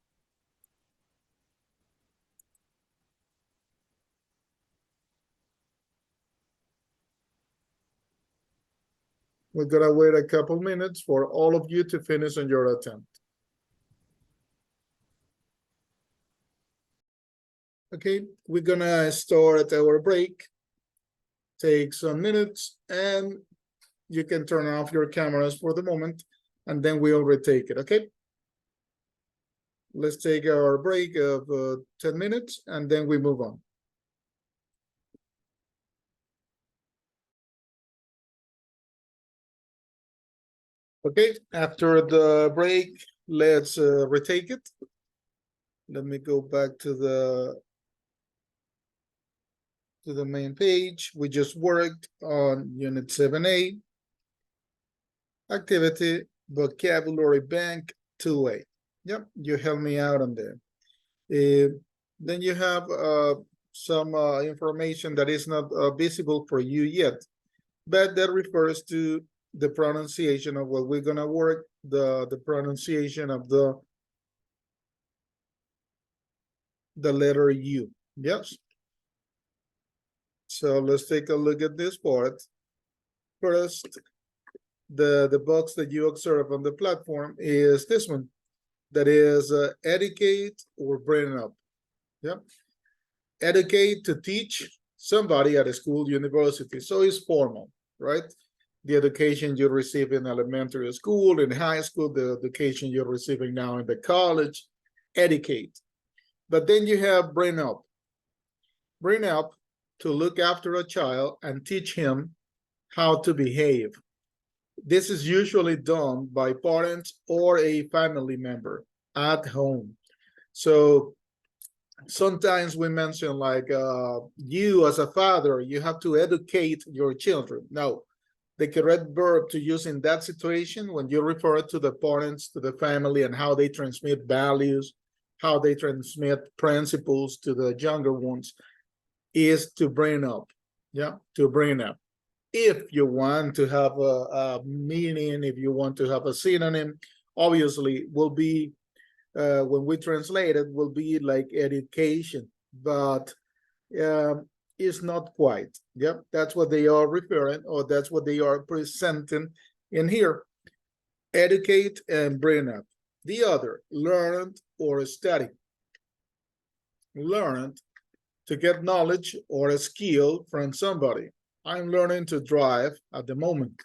We're gonna wait a couple minutes for all of you to finish on your attempt. Okay, we're gonna start our break. Take some minutes and you can turn off your cameras for the moment and then we'll retake it, okay? Let's take our break of 10 minutes and then we move on. Okay, after the break, let's retake it. Let me go back to the main page. We just worked on Unit 7A, Activity Vocabulary Bank 2A. Yep, you helped me out on there. Then you have some information that is not visible for you yet, but that refers to the pronunciation of what we're gonna work, the pronunciation of the letter U. Yes. So let's take a look at this part. First, the box that you observe on the platform is this one. That is educate or bring up. Yep. Educate, to teach somebody at a school, university. So it's formal, right? The education you receive in elementary school, in high school, the education you're receiving now in the college, educate. But then you have bring up. Bring up, to look after a child and teach him how to behave. This is usually done by parents or a family member at home. So sometimes we mention like you as a father, you have to educate your children. No, the correct verb to use in that situation when you refer to the parents, to the family, and how they transmit values, how they transmit principles to the younger ones, is to bring up. Yeah, to bring up. If you want to have a meaning, if you want to have a synonym, obviously will be, when we translate it, will be like education, but it's not quite. Yep, that's what they are referring, or that's what they are presenting in here. Educate and bring up. The other, learned or study. Learned, to get knowledge or a skill from somebody. I'm learning to drive at the moment.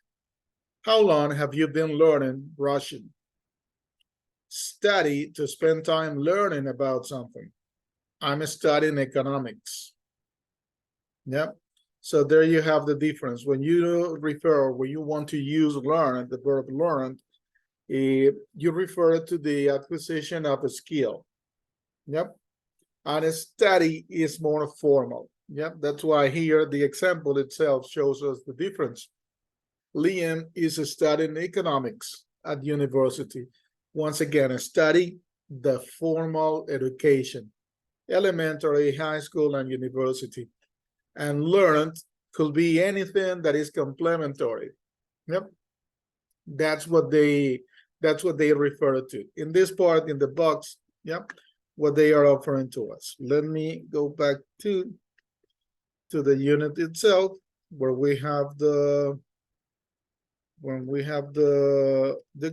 How long have you been learning Russian? Study, to spend time learning about something. I'm studying economics. Yep. So there you have the difference. When you refer, when you want to use learn, the verb learn, you refer to the acquisition of a skill. Yep. And a study is more formal. Yep. That's why here the example itself shows us the difference. Liam is studying economics at university. Once again, study the formal education, elementary, high school, and university. And learned could be anything that is complementary. Yep. That's what they refer to. In this part, in the box, yep, what they are offering to us. Let me go back to the unit itself, where we have the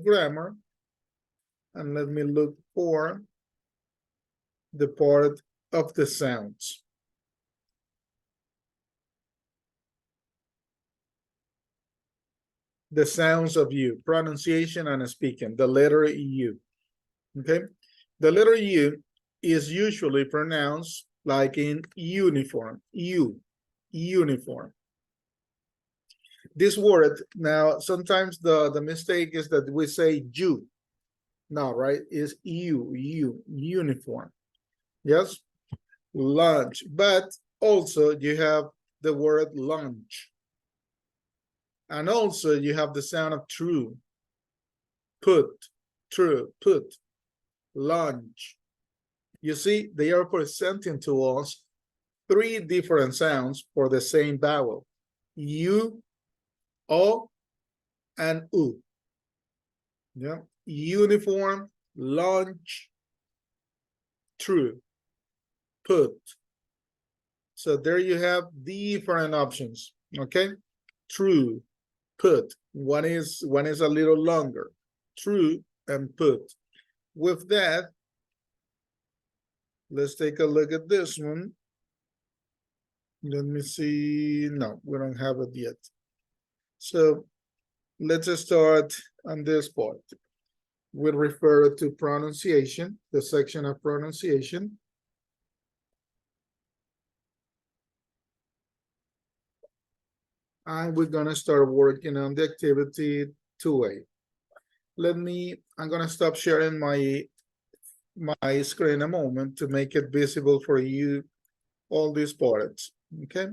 grammar, and let me look for the part of the sounds. The sounds of U, pronunciation and speaking, the letter U. Okay, the letter U is usually pronounced like in uniform, U, uniform. This word, now, sometimes the mistake is that we say you. No, right? Is U, uniform. Yes, lunch. But also you have the word lunch. And also you have the sound of true. Put, true, put, lunch. You see, they are presenting to us three different sounds for the same vowel. U, O, and U. Yeah, uniform, lunch, true, put. So there you have different options. Okay, true, put. One is a little longer. True and put. With that, let's take a look at this one. Let me see. No, we don't have it yet. So let's start on this part. We'll refer to pronunciation, the section of pronunciation. And we're gonna start working on the activity 2A. I'm gonna stop sharing my screen a moment to make it visible for you, all these parts, okay?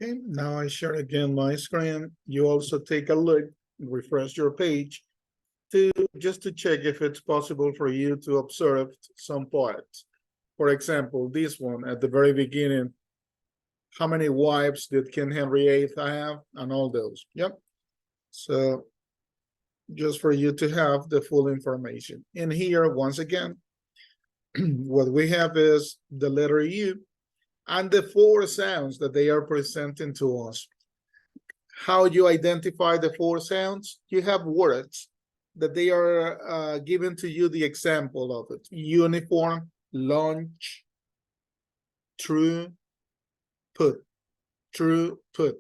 Okay, now I share again my screen. You also take a look, refresh your page just to check if it's possible for you to observe some parts. For example, this one at the very beginning, how many wives did King Henry VIII have, and all those. Yep. So just for you to have the full information. In here, once again, what we have is the letter U and the four sounds that they are presenting to us. How you identify the four sounds? You have words that they are given to you the example of it. Uniform, lunch, true, put, true, put.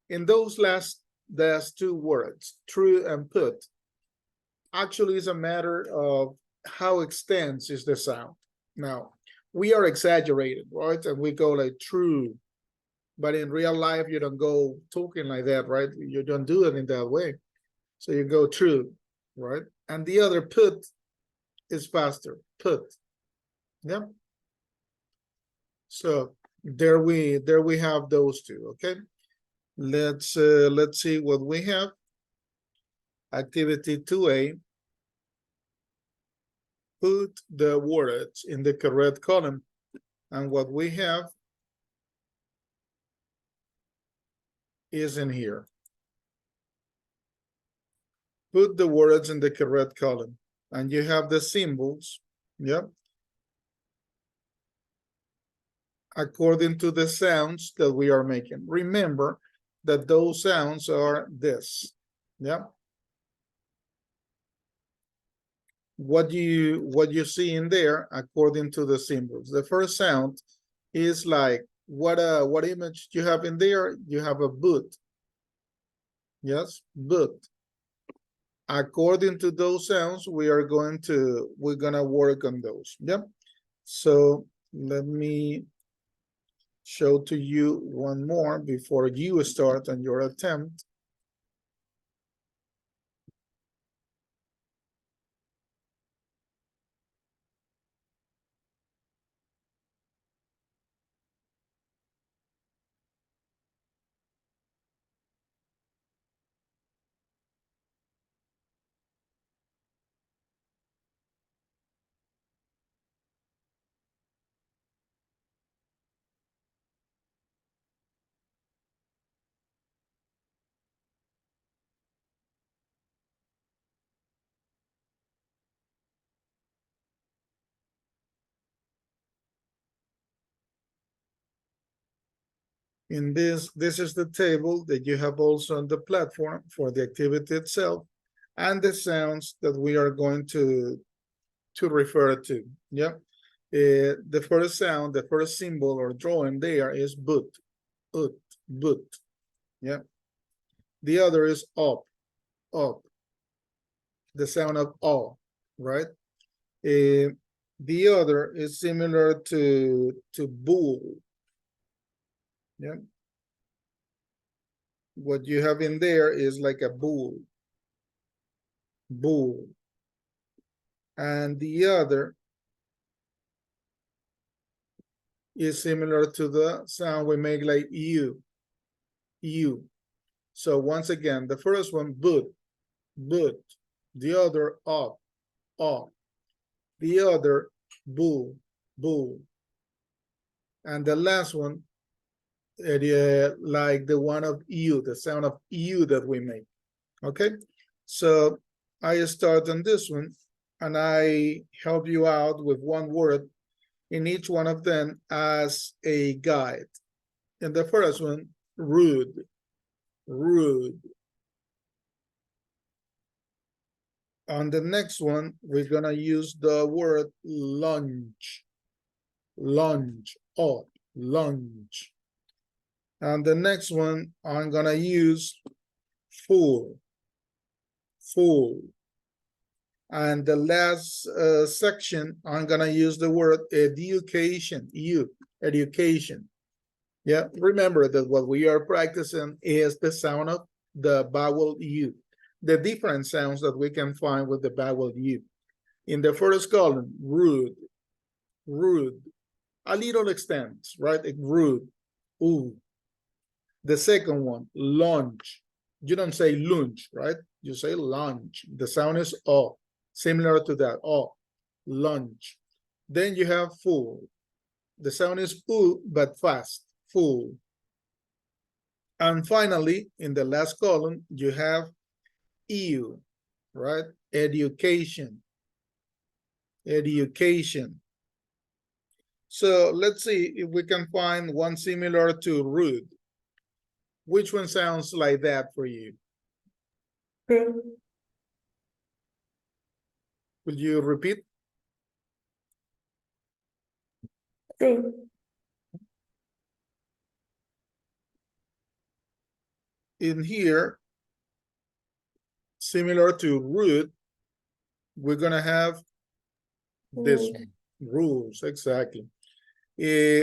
In those last two words, true and put, actually is a matter of how extensive is the sound. Now, we are exaggerated, right? And we go like true, but in real life, you don't go talking like that, right? You don't do it in that way. So you go true, right? And the other put is faster, put. Yeah. So there we have those two, okay? Let's see what we have. Activity 2A. put the words in the correct column. And what we have is in here. Put the words in the correct column. And you have the symbols, yep, according to the sounds that we are making. Remember that those sounds are this, yep. What you see in there according to the symbols. The first sound is like what image you have in there? You have a boot. Yes, boot. According to those sounds, we're gonna work on those. Yep. So let me show to you one more before you start on your attempt. In this is the table that you have also on the platform for the activity itself and the sounds that we are going to refer to. Yep. The first sound, the first symbol or drawing there is boot, boot. Yeah. The other is up. The sound of all, right? The other is similar to bull. Yeah. What you have in there is like a bull. And the other is similar to the sound we make like you. So once again, the first one, boot. The other, up. The other, bull. And the last one, like the one of you, the sound of you that we make. Okay, so I start on this one and I help you out with one word in each one of them as a guide. In the first one, rude. On the next one, we're gonna use the word lunge. Lunge. And the next one, I'm gonna use full. And the last section, I'm gonna use the word education. Education. Yeah, remember that what we are practicing is the sound of the vowel U. The different sounds that we can find with the vowel U. In the first column, rude. A little extent, right? Rude. Ooh. The second one, lunge. You don't say lunge, right? You say lunge. The sound is O, similar to that, O, lunge. Then you have full. The sound is U, but fast, full. And finally, in the last column, you have EU, right? Education. So let's see if we can find one similar to rude. Which one sounds like that for you? Will you repeat? Sí. In here, similar to rude, we're gonna have this one, rules, exactly.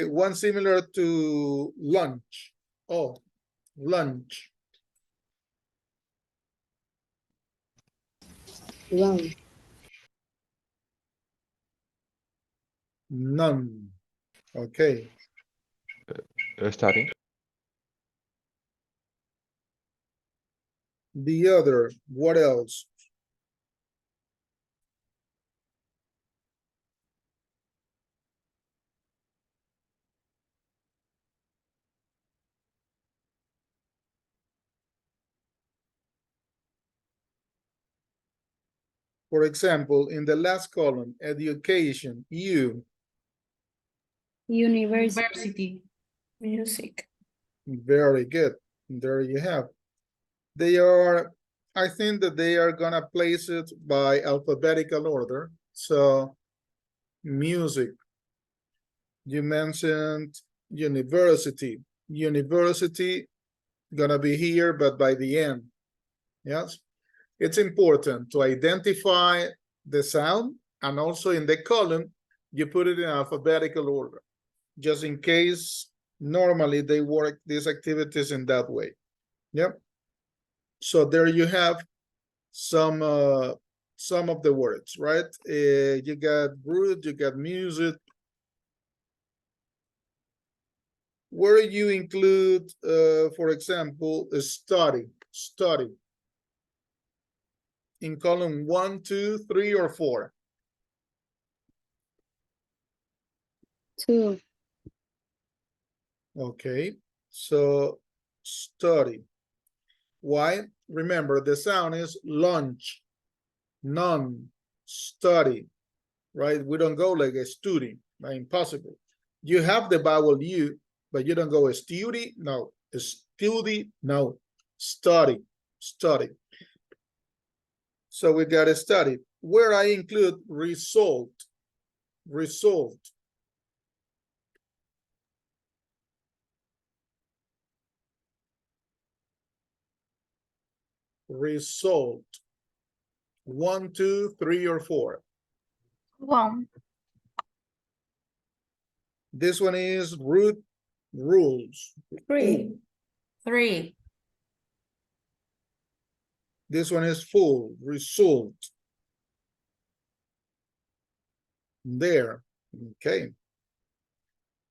One similar to lunch. Oh, lunch. None. Okay. Starting. The other, what else? For example, in the last column, education, University. Music. very good. There you have. They are, I think that they are gonna place it by alphabetical order. So music. You mentioned university. University gonna be here, but by the end. Yes. It's important to identify the sound, and also in the column, you put it in alphabetical order, just in case normally they work these activities in that way. Yep. So there you have some of the words, right? You got root, you got music. Where you include, for example, a study. In column 1, 2, 3, or 4. 2. Okay, so study. Why? Remember, the sound is lunch, none, study, right? We don't go like a study, right? Impossible. You have the vowel U, but you don't go a study, no. A study, no. Study. So we got a study. Where I include result. Result. Result. 1, 2, 3, or 4. 1. This one is root, rules. 3. 3. This one is full, result. There. Okay.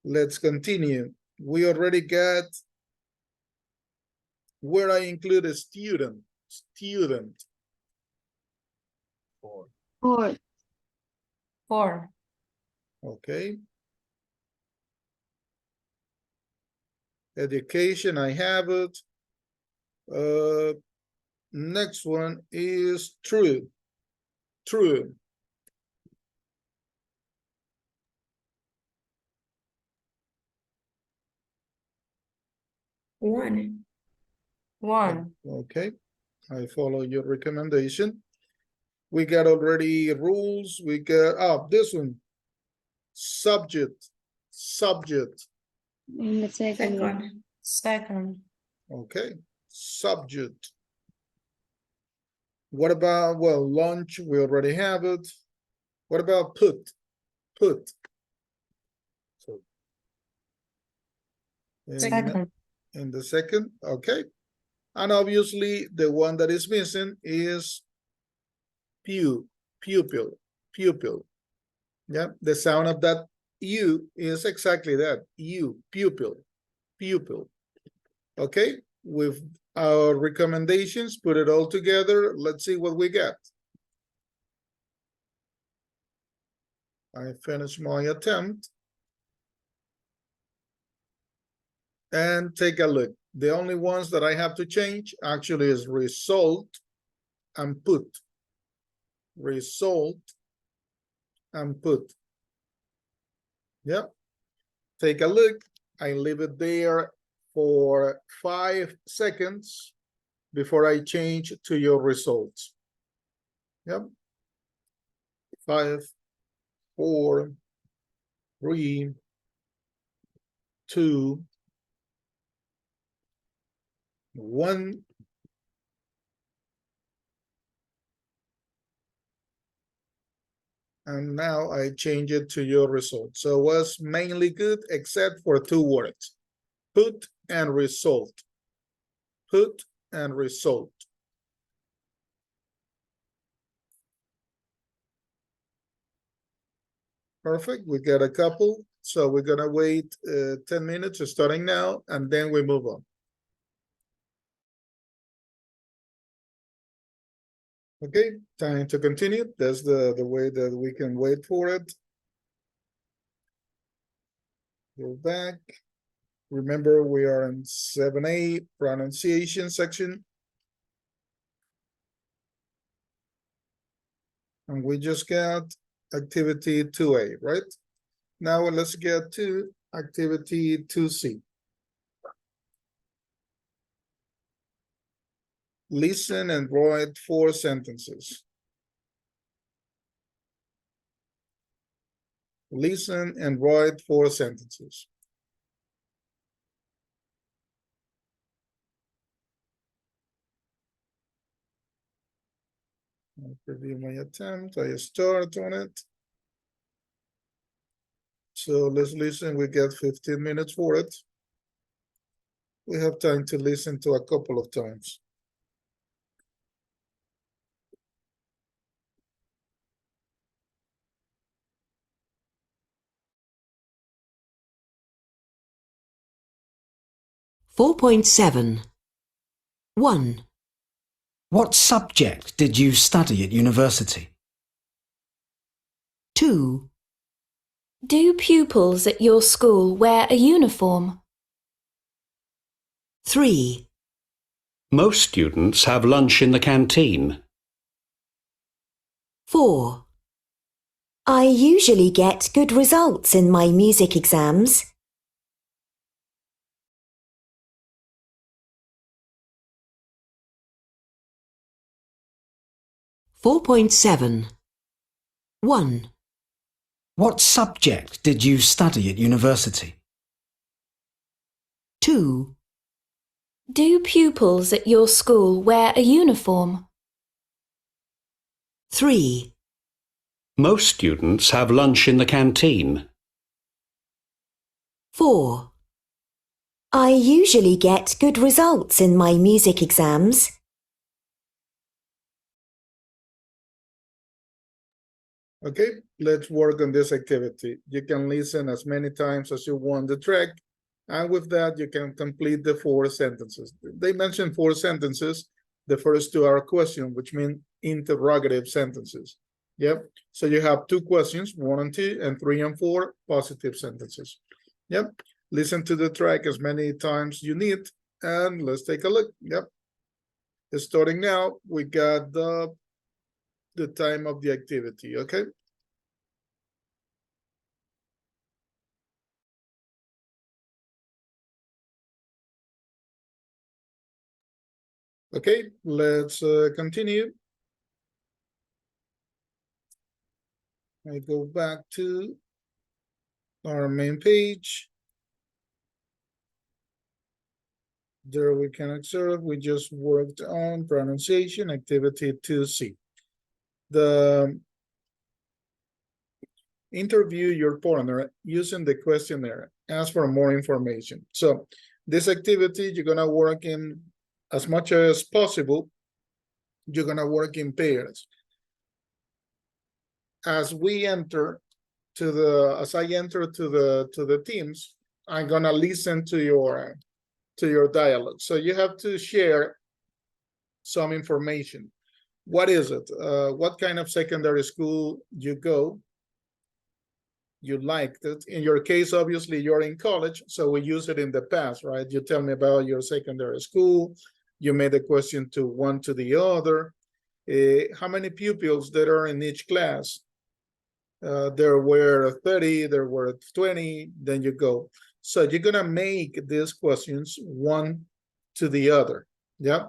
Let's continue. We already got where I include a student. 4. 4. Okay. Education, I have it. Next one is true. 1. 1. Okay, I follow your recommendation. We got already rules. We got, this one. Subject. In the second one. Second. Okay, subject. What about, well, lunch, we already have it. What about put? So, Second. in the second, okay. And obviously the one that is missing is pupil. Yeah, the sound of that U is exactly that, pupil. Okay, with our recommendations, put it all together. Let's see what we got. I finished my attempt. And take a look. The only ones that I have to change actually is result and put. Result and put. Yep. Take a look. I leave it there for 5 seconds before I change to your results. Yep. 5, 4, 3, 2, 1. And now I change it to your result. So it was mainly good except for 2 words. Put and result. Put and result. Perfect. We got a couple. So we're gonna wait 10 minutes starting now, and then we move on. Okay, time to continue. That's the way that we can wait for it. Go back. Remember, we are in 7A pronunciation section. And we just got activity 2A, right? Now let's get to activity 2C. Listen and write 4 sentences. Listen and write 4 sentences. I'll preview my attempt. I start on it. So let's listen. We get 15 minutes for it. We have time to listen to a couple of times. Four point 7. 1. What subject did you study at university? 2. Do pupils at your school wear a uniform? 3. Most students have lunch in the canteen. 4. I usually get good results in my music exams. Four point 7. 1. What subject did you study at university? 2. Do pupils at your school wear a uniform? 3. Most students have lunch in the canteen. 4. I usually get good results in my music exams. Okay, let's work on this activity. You can listen as many times as you want the track, and with that, you can complete the 4 sentences. They mentioned 4 sentences. The first 2 are question, which mean interrogative sentences. Yep, so you have 2 questions, 1 and 2, and 3 and 4 positive sentences. Yep, listen to the track as many times you need, and let's take a look. Yep, starting now, we got the time of the activity, okay? Okay, let's continue. I go back to our main page. There we can observe we just worked on pronunciation, activity 2C. The interview your partner using the questionnaire. Ask for more information. So this activity, you're gonna work in as much as possible. You're gonna work in pairs. As we enter to the, as I enter to the teams, I'm gonna listen to your dialogue. So you have to share some information. What is it? What kind of secondary school you go? You liked it. In your case, obviously, you're in college, so we use it in the past, right? You tell me about your secondary school. You made a question to one to the other. How many pupils there are in each class? There were 30, there were 20, then you go. So you're gonna make these questions one to the other, yeah?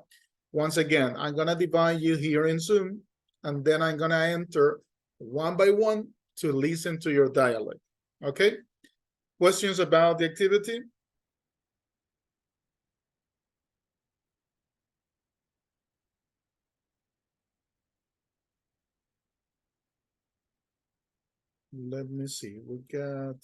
Once again, I'm gonna divide you here in Zoom, and then I'm gonna enter one by one to listen to your dialogue, okay? Questions about the activity? Let me see, we got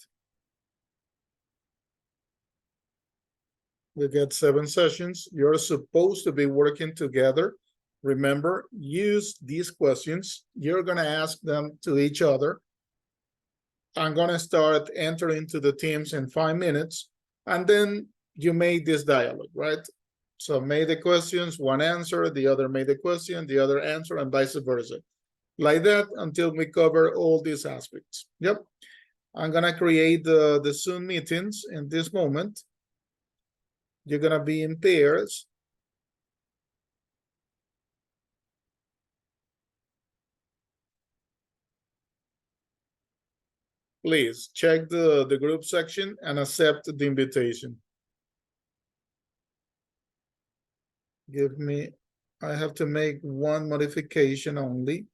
7 sessions. You're supposed to be working together. Remember, use these questions. You're gonna ask them to each other. I'm gonna start entering to the teams in 5 minutes, and then you made this dialogue, right? So made the questions, one answer, the other made the question, the other answer, and vice versa. Like that until we cover all these aspects. Yep. I'm gonna create the Zoom meetings in this moment. You're gonna be in pairs. please check the group section and accept the invitation. Give me, I have to make one modification only.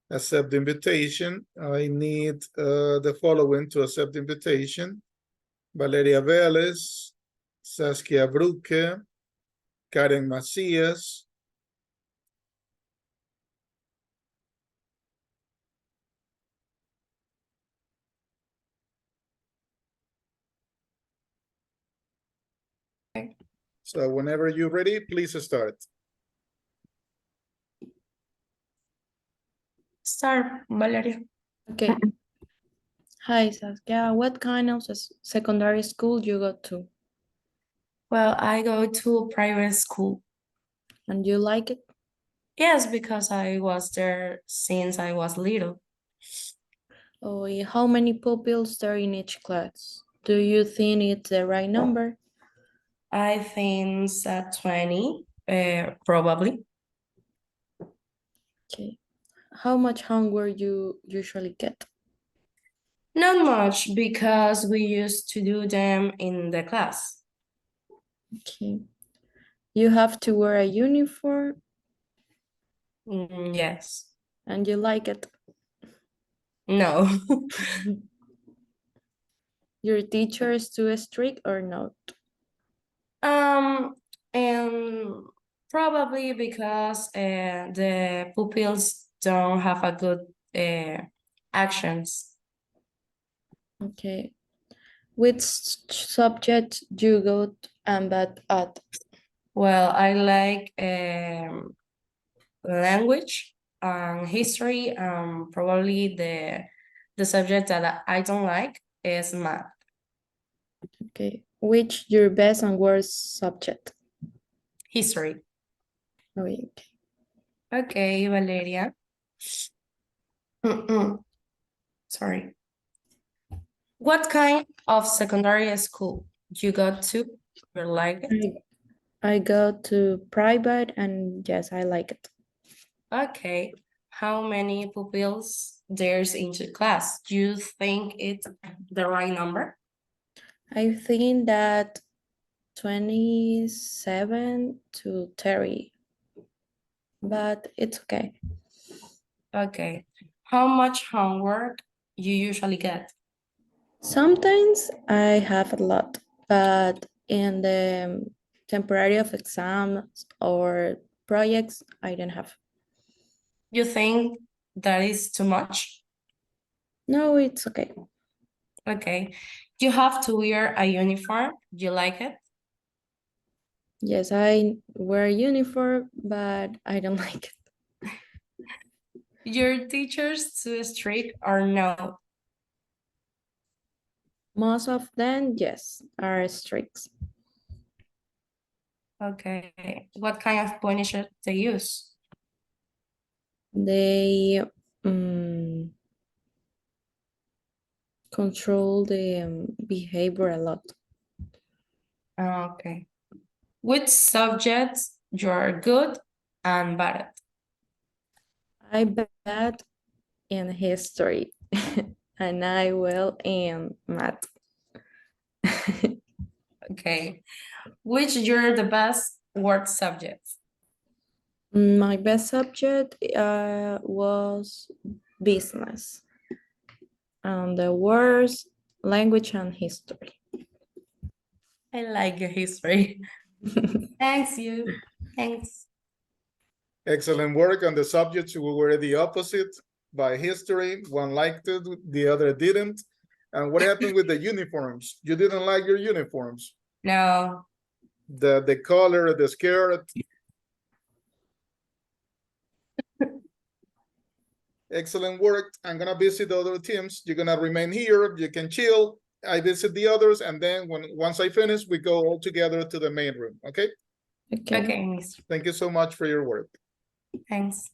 Accept the invitation. I need the following to accept the invitation. Valeria Vélez, Saskia Bruque, Karen Macías. Okay. So whenever you're ready, please start. Start, Valeria. Okay. Hi, Saskia. What kind of secondary school you go to? Well, I go to private school. And you like it? Yes, because I was there since I was little. Oh, how many pupils there in each class? Do you think it's the right number? I think 20, probably. Okay. How much homework you usually get? Not much because we used to do them in the class. Okay. You have to wear a uniform Yes. and you like it? No. Your teacher is too strict or not? And probably because the pupils don't have a good actions. Okay. Which subject you got and bad at? Well, I like language and history. Probably the subject that I don't like is math. Okay. Which your best and worst subject? History. Okay. Okay, Valeria. Sorry. What kind of secondary school you got to? You like it? I go to private and yes, I like it. Okay. How many pupils there's into class? Do you think it's the right number? I think that 27 to 30, but it's okay. Okay. How much homework you usually get? Sometimes I have a lot, but in the temporary of exams or projects, I don't have. You think that is too much? No, it's okay. Okay. You have to wear a uniform. Do you like it? Yes, I wear uniform, but I don't like it. Your teachers too strict or no? Most of them, yes, are strict. Okay. What kind of punishment they use? They control the behavior a lot. Okay. Which subjects you're good and bad at? I bad in history and I well in math. Okay. Which you're the best word subjects? My best subject was business and the worst language and history. I like your history. Thanks you. Thanks. Excellent work on the subjects who were the opposite by history. One liked it, the other didn't. And what happened with the uniforms? You didn't like your uniforms? No. The color, the skirt. Excellent work. I'm gonna visit the other teams. You're gonna remain here. You can chill. I visit the others, and then once I finish, we go all together to the main room. Okay? Okay, miss. Thank you so much for your work. Thanks.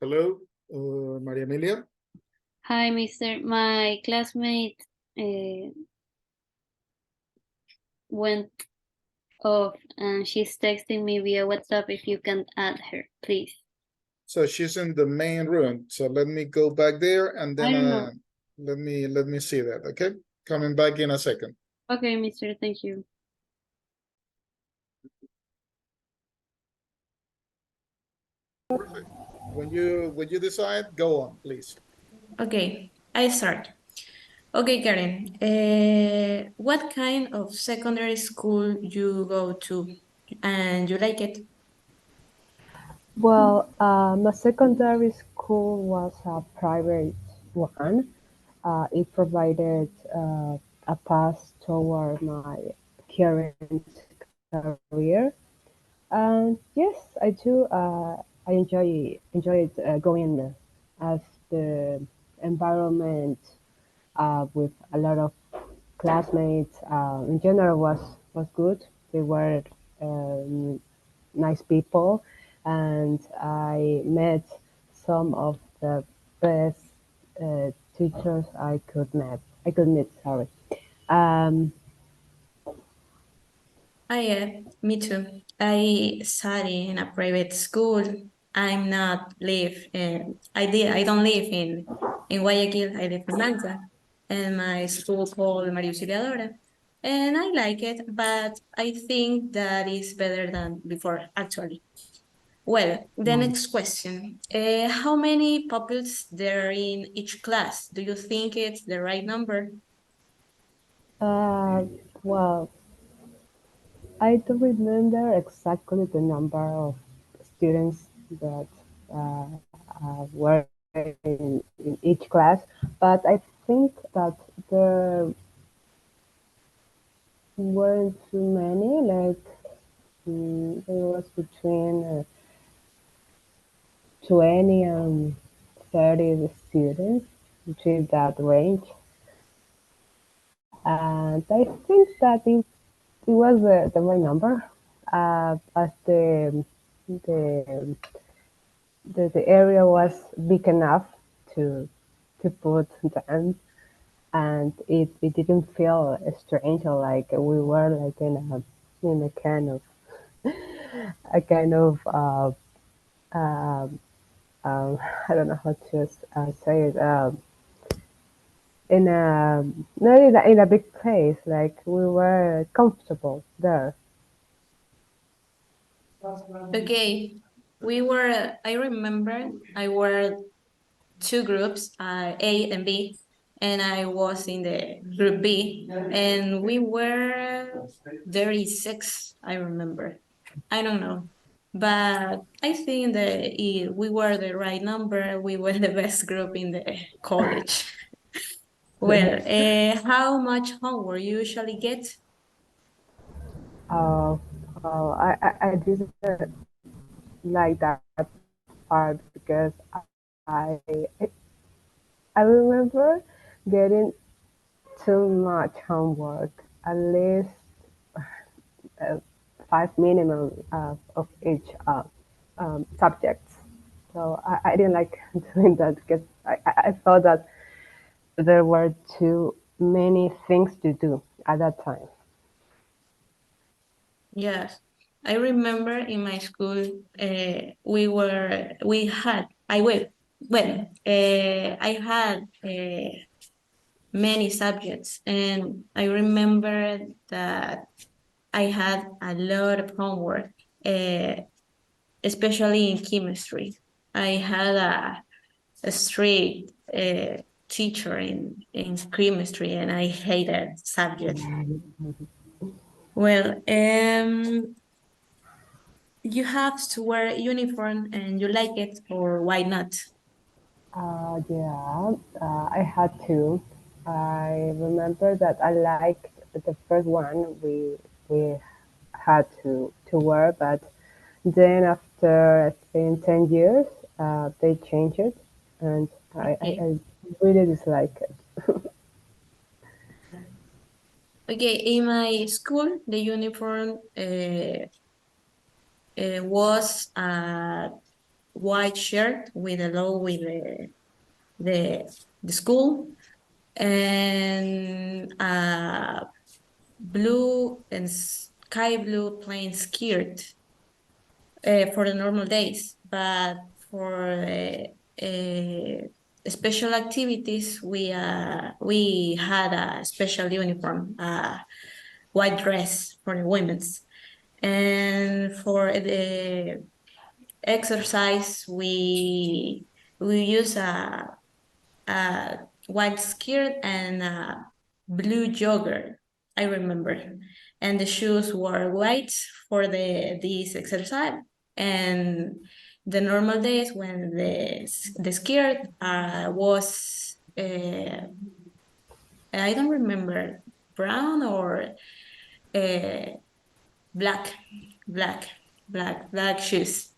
Hello, Maria Emilia. Hi, Mister. My classmate went off and she's texting me via WhatsApp if you can add her, please. So she's in the main room. So let me go back there and then I don't know. let me see that. Okay, coming back in a second. Okay, Mister. Thank you. Perfect. When you decide, go on, please. Okay, I start. Okay, Karen. What kind of secondary school you go to and you like it? Well, my secondary school was a private one. It provided a path toward my current career. And yes, I do. I enjoyed going as the environment with a lot of classmates in general was good. They were um, nice people, and I met some of the best teachers I could met. I could meet. Sorry. Um, Me too. I study in a private school. I'm not live in, I don't live in Guayaquil, I live in Magda. And my school called Maria Auxiliadora. And I like it, but I think that is better than before, actually. Well, the next question. How many pupils there in each class? Do you think it's the right number? uh, well, I don't remember exactly the number of students that were in each class, but I think that there weren't too many. Like there was between 20 and 30 students between that range, and I think that it was the right number. As the the area was big enough to put them, and it didn't feel strange or like we were like in a kind of a kind of um, I don't know how to say it, in a not in a big place, like we were comfortable there. Okay, I remember I were two groups, A and B, and I was in the group B, and we were 36, I remember. I don't know. But I think that we were the right number. We were the best group in the college. Well, how much homework you usually get? Uh, I didn't like that part because I I remember getting too much homework, at least uh, five minimum of each subjects. So I didn't like doing that because I thought that there were too many things to do at that time. Yes, I remember in my school, we had, I had many subjects, and I remember that I had a lot of homework, uh, especially in chemistry. I had a strict teacher in chemistry, and I hated subject. Well, you have to wear uniform and you like it, or why not? Yeah, I had to. I remember that I liked the first one we had to wear, but then after I think 10 years, they changed it, and Okay. I really dislike it. Okay, in my school, the uniform was white shirt with a logo with the school, and blue and sky blue plain skirt for the normal days, but for special activities, we had a special uniform, white dress for the women's, and for the exercise, we use a white skirt and a blue jogger, I remember. And the shoes were white for this exercise. And the normal days when the skirt was I don't remember, brown or black, black shoes.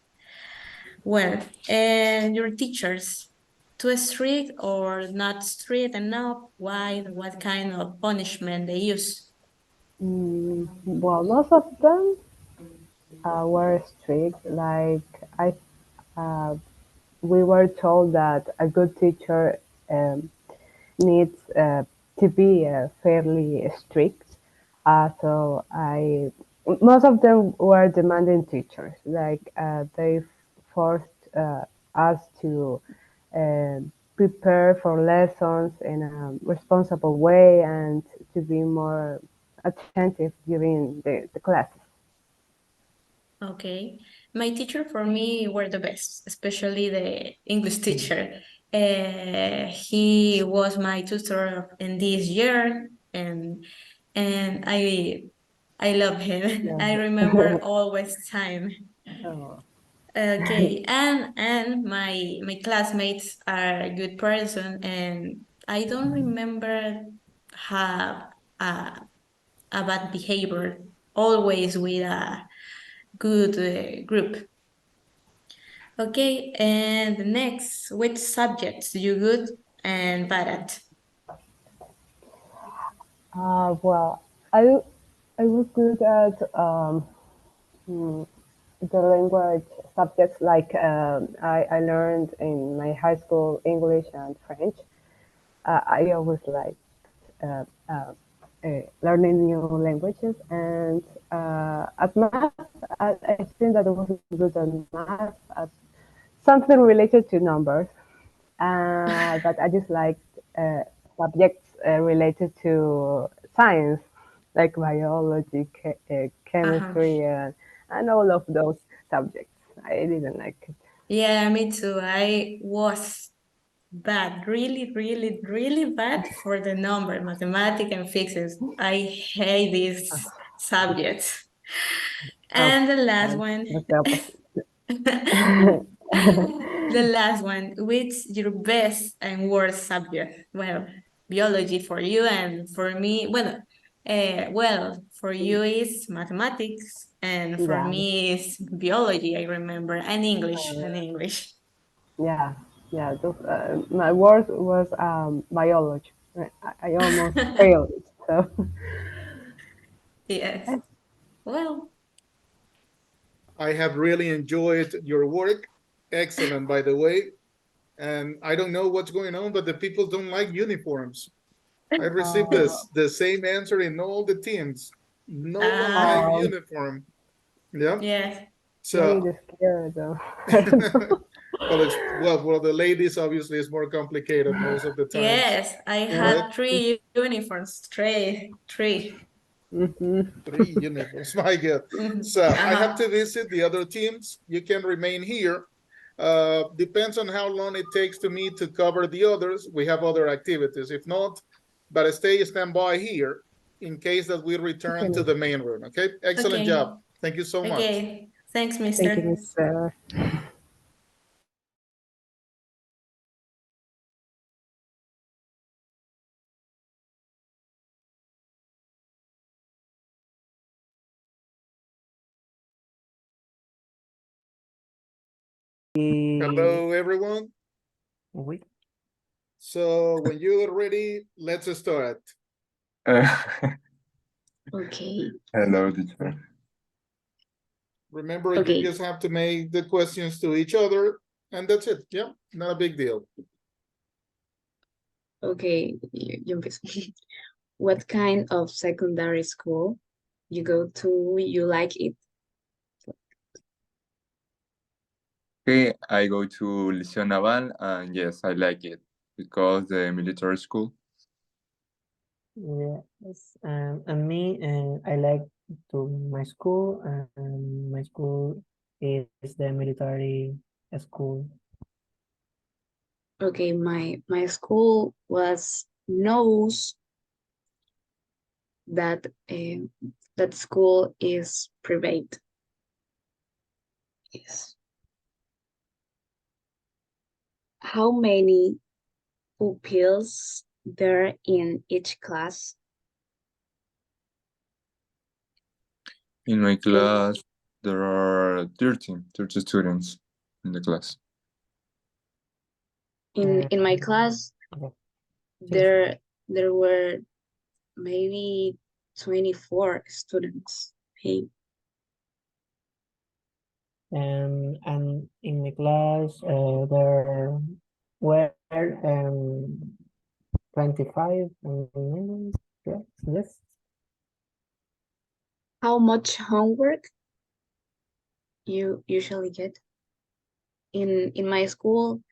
Well, and your teachers, too strict or not strict enough? Why? What kind of punishment they use? Well, most of them were strict. Like uh, we were told that a good teacher needs to be fairly strict. So most of them were demanding teachers. Like they forced us to uh, prepare for lessons in a responsible way and to be more attentive during the classes. Okay. My teacher for me were the best, especially the English teacher. He was my tutor in this year, and I love him. I remember always time. Oh. Okay, and my classmates are a good person, and I don't remember have a bad behavior. Always with a good group. Okay, and the next, which subjects you good and bad at? Well, I was good at the language subjects like I learned in my high school English and French. I always like uh, uh, learning new languages, and at math, I think that I was good at math, at something related to numbers. But I just like subjects related to science, like biology, Uh-huh. chemistry, and all of those subjects. I didn't like it. Yeah, me too. I was bad, really bad for the number, mathematics and physics. I hate these subjects. Oh, And the last I'm one, the opposite. the last one, which your best and worst subject? Well, biology for you and for me, well, for you is mathematics and for Yeah, me is biology, I remember, and English. yeah, yeah. My worst was biology. I almost failed it. So Yes. Well, I have really enjoyed your work. Excellent, by the way. And I don't know what's going on, but the people don't like uniforms. I received uh, the same answer in all the teams. No one like uh, um, uniform. Yeah. yes. maybe So the scare though. I don't know. well, well, the ladies obviously is more complicated most of the times, Yes, I Yeah. right? had three uniforms, three. Hmm. Three uniforms, my God. Mhm. So I have Uh-huh. to visit the other teams. You can remain here. Depends on how long it takes to me to cover the others. We have other activities. If not, but stand by here in case that we return to Okay. the main room. Okay, excellent Okay. job. Thank you so much. Okay. Thanks, Thank you, mister. Mr. Hello, everyone. Oui. So when you're ready, let's start. Uh, Okay. hello, teacher. Remember, you just have to make the questions to each other And that's it. Yeah, not a big deal. Okay, yo empiezo. What kind of secondary school you go to? You like it? Okay, I go to Liceo Naval, and yes, I like it because the military school. Yes, and me, I like to my school, and my school is the military school. Okay, my school was knows that that school is private. Yes. How many pupils there in each class? In my class, there are 30 students in the class. In my class, Okay. there were maybe 24 students. Hey, And in my class, there were 25. Yes, yes. how much homework you usually get? In my school,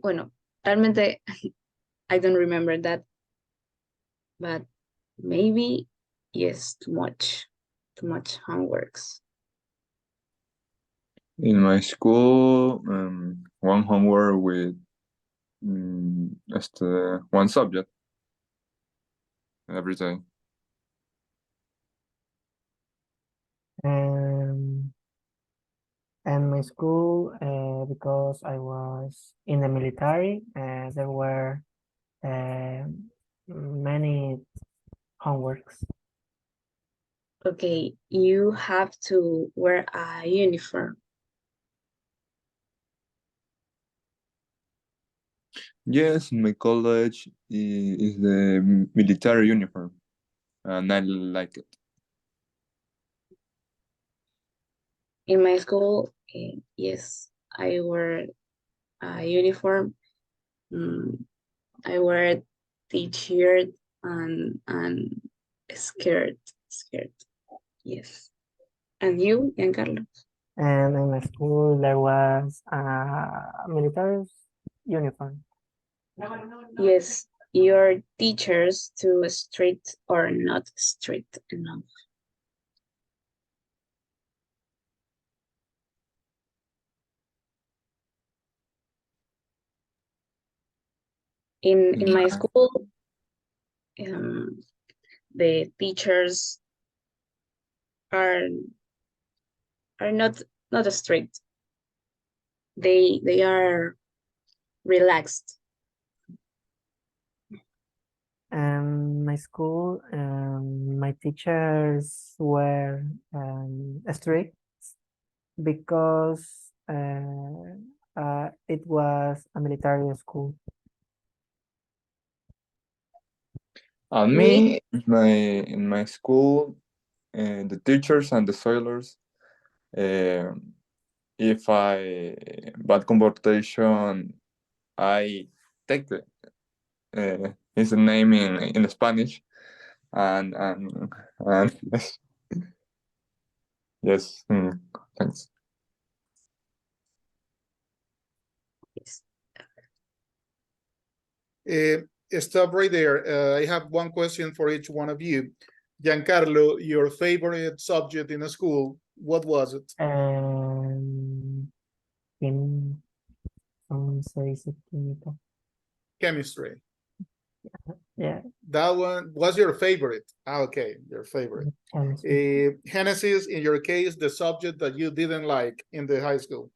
bueno, realmente I don't remember that, but maybe yes, too much homeworks. In my school, one homework with one subject every day. And my school, because I was in the military, there were many homeworks. Okay, you have to wear a uniform. Yes, in my college is the military uniform, and I like it. In my school, yes, I wear a uniform. I wear t-shirt and skirt. Yes. And you, Giancarlo? And in my school, there was a military uniform. Yes. Your teachers too strict or not strict enough? In my school, the teachers are not strict. They are relaxed. My school, my teachers were strict because it was a military school. And me, in my school, the teachers and the sailors, if I bad comportation, I take his name in Spanish, and yes, thanks. Stop right there. I have one question for each one of you. Giancarlo, your favorite subject in a school, what was it? In ¿cómo se dice química? Chemistry. Yeah. That one was your favorite. Okay, your favorite. Genesis, in your case, the subject that you didn't like in the high school.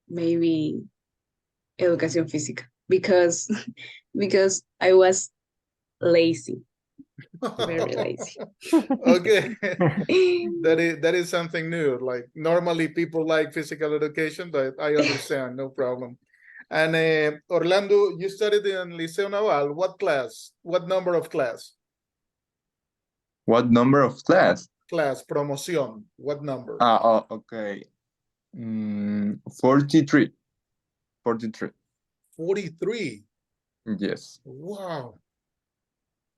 Maybe educación física because I was lazy, very lazy. Okay, that is something new. Like normally people like physical education, but I understand, no problem. And Orlando, you studied in Liceo Naval. What class? What number of class? What number of class? Class, promoción. What number? Oh, okay. 43. 43. 43. Yes, Wow.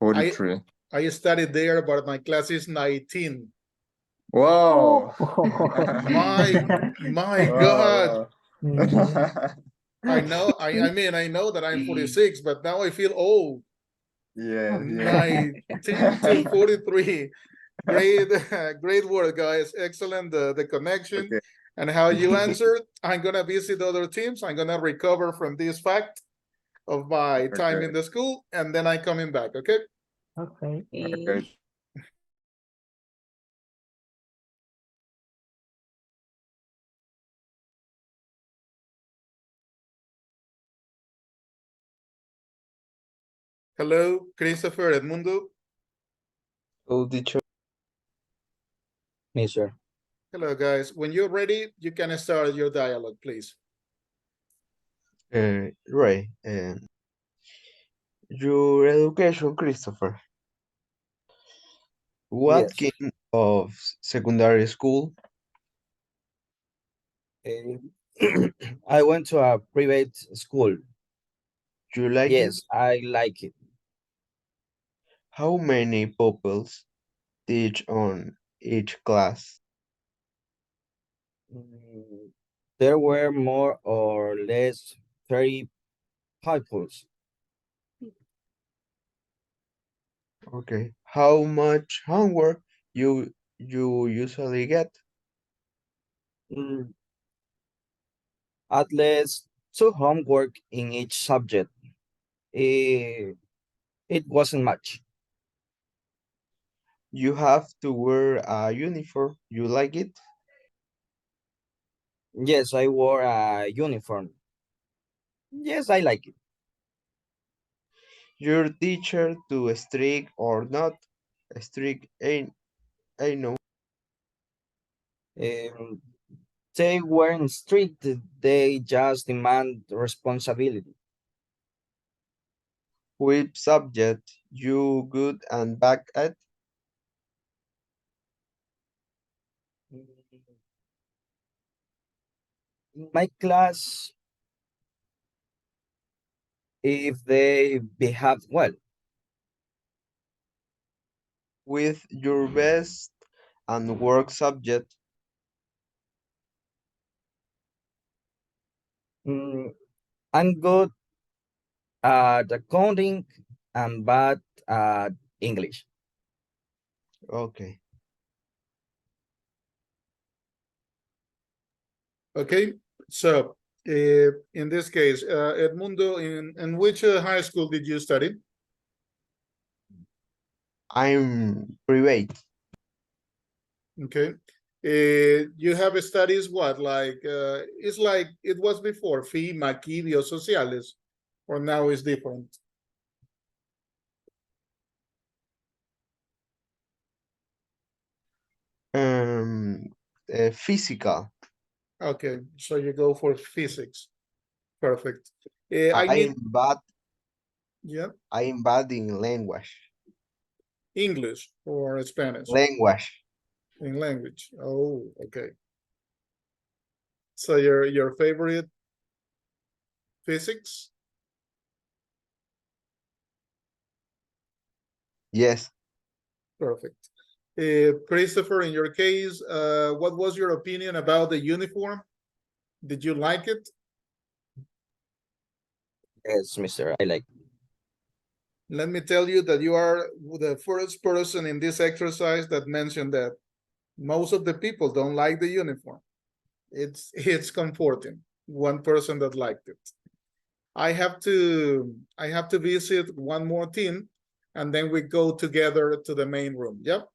43. I studied there, but my class is 19. Whoa. My God. I know, I mean, I know that I'm 46, but now I feel old. Yeah. 19 to 43. Great, great work, guys. Excellent, the connection Okay. and how you answered. I'm gonna visit other teams. I'm gonna recover from this fact of my time in the school, and then I'm coming back, okay? Okay. Okay. Hello, Christopher, Edmundo. Oh, teacher. Mister. Hello, guys. When you're ready, you can start your dialogue, please. Ray, your education, Christopher. What Yes. kind of secondary school? I went to a private school. You like it? Yes, I like it. How many pupils teach on each class? There were more or less 30 pupils. Okay. How much homework you usually get? Mm, At least two homework in each subject. It wasn't much. You have to wear a uniform. You like it? Yes, I wore a uniform. Yes, I like it. Your teacher too strict or not strict? I know. Um, they weren't strict, they just demand responsibility. Which subject you good and bad at? In my class, if they behave well, With your best and work subject? mm, I'm good at accounting and bad at English. Okay. Okay, so in this case, Edmundo, in which high school did you study? I'm private. Okay, you have studies what, like, it's like it was before, FI, Maqui, Biosociales, or now it's different? Um, Physical. Okay, so you go for physics. Perfect. I need, I'm bad. yeah, I'm bad in language. English or Spanish? Language. In language. Oh, okay. So your favorite physics? Yes. Perfect. Christopher, in your case, what was your opinion about the uniform? Did you like it? Yes, mister, I like. Let me tell you that you are the first person in this exercise that mentioned that most of the people don't like the uniform. It's comforting. One person that liked it. I have to visit one more team, and then we go together to the main room. Yep.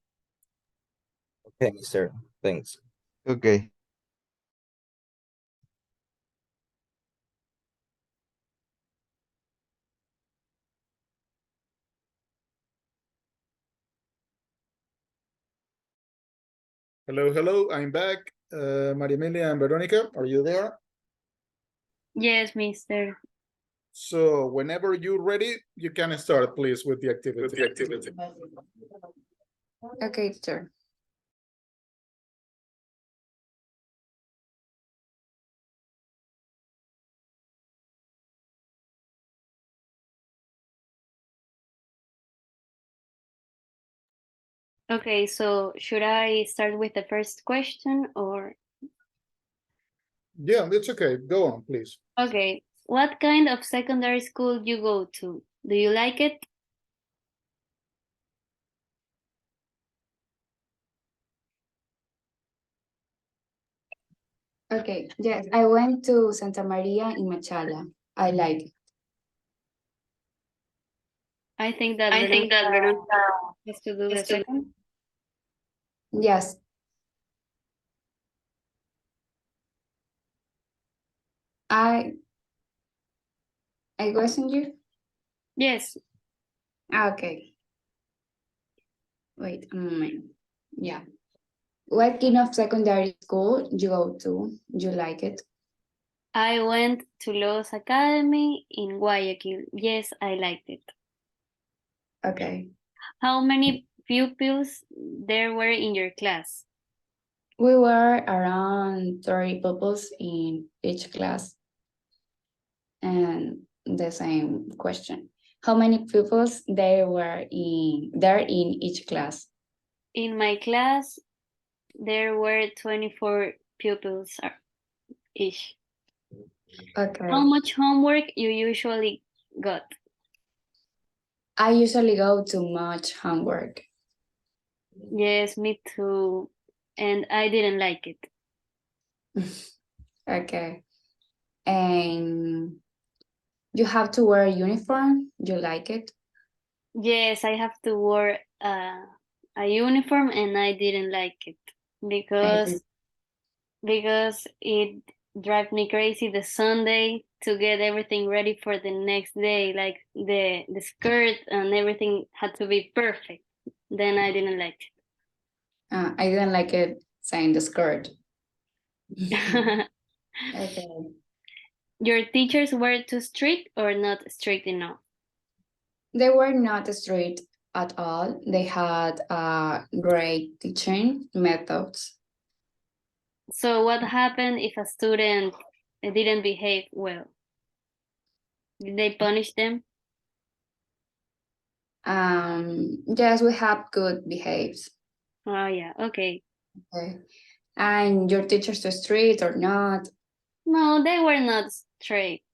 Okay, mister, thanks. Okay. Hello, hello. I'm back. Maria Emilia and Veronica, are you there? Yes, mister. So whenever you're ready, you can start, please, with the activity. Okay, teacher. Okay, so should I start with the first question or? Yeah, it's okay. Go on, please. Okay, what kind of secondary school you go to? Do you like it? Okay, yes, I went to Santa Maria in Machala. I like it. I think that I think that Veronica Veronica has to do the has to. second. Yes. I question you? Yes. Okay. Wait a moment. Yeah. What kind of secondary school you go to? You like it? I went to Los Academy in Guayaquil. Yes, I liked it. Okay. How many pupils there were in your class? We were around 30 pupils in each class. And the same question. How many pupils there in each class? In my class, there were 24 pupils each. Okay. How much homework you usually got? I usually go to much homework. Yes, me too. And I didn't like it. Okay. And you have to wear a uniform? You like it? Yes, I have to wear a uniform and I didn't like it because it drives me crazy the Sunday to get everything ready for the next day, like the skirt and everything had to be perfect. Then I didn't like I didn't like it saying the skirt. it. Okay. Your teachers were too strict or not strict enough? They were not strict at all. They had great teaching methods. So what happened if a student didn't behave well? Did they punish them? Yes, we have good behaves. Oh yeah, okay. Okay. And your teachers are strict or not? No, they were not strict.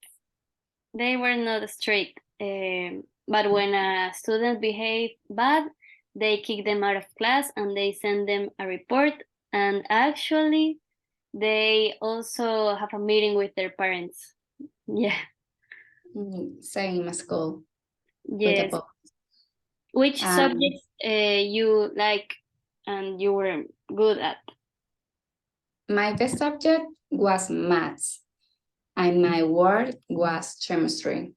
They were not strict. But when a student behaved bad, they kick them out of class and they send them a report. And actually, they also have a meeting with their parents. Yeah. Same as school. Yes. Which subjects you like and you were good at? My best subject was maths, and my word was chemistry.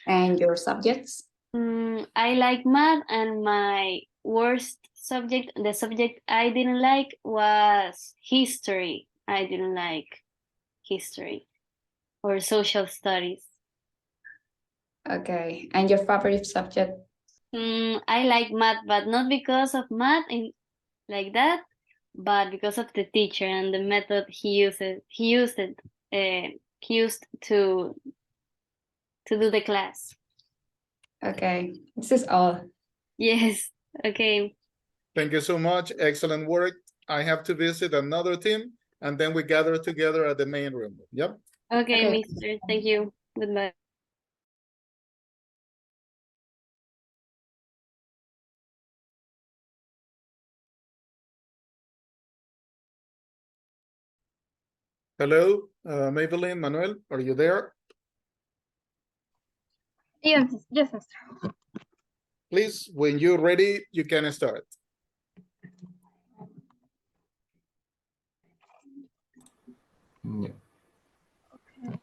And your subjects? I like math, and my worst subject, the subject I didn't like, was history. I didn't like history or social studies. Okay. And your favorite subject? I like math, but not because of math in, like that, but because of the teacher and the method he uses. He used to do the class. Okay. This is all. Yes. Okay. Thank you so much. Excellent work. I have to visit another team and then we gather together at the main room. Yep. Okay, mister. Thank you. Goodbye. Hello, Maybelline, Manuel, are you there? Yes, yes, master. Please, when you're ready, you can start. Yeah. Okay.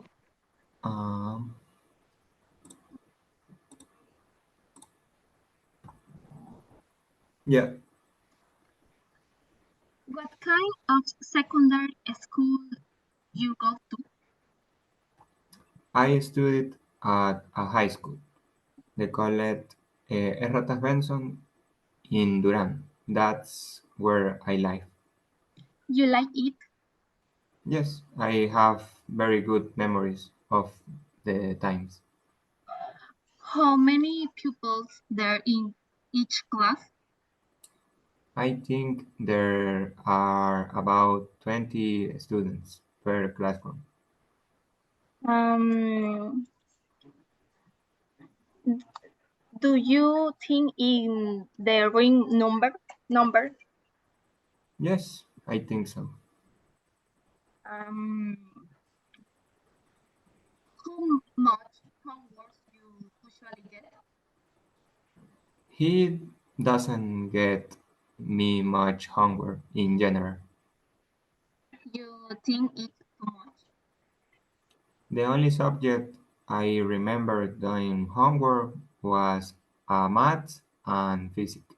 Yeah. What kind of secondary school you go to? I studied at a high school. They call it R. Benson in Duran. That's where I live. You like it? Yes, I have very good memories of the times. How many pupils there in each class? I think there are about 20 students per classroom. Um, do you think in the ring number? Yes, I think so. Um, how much homework you usually get? He doesn't get me much homework in general. You think it's too much? The only subject I remember doing homework was math and physics.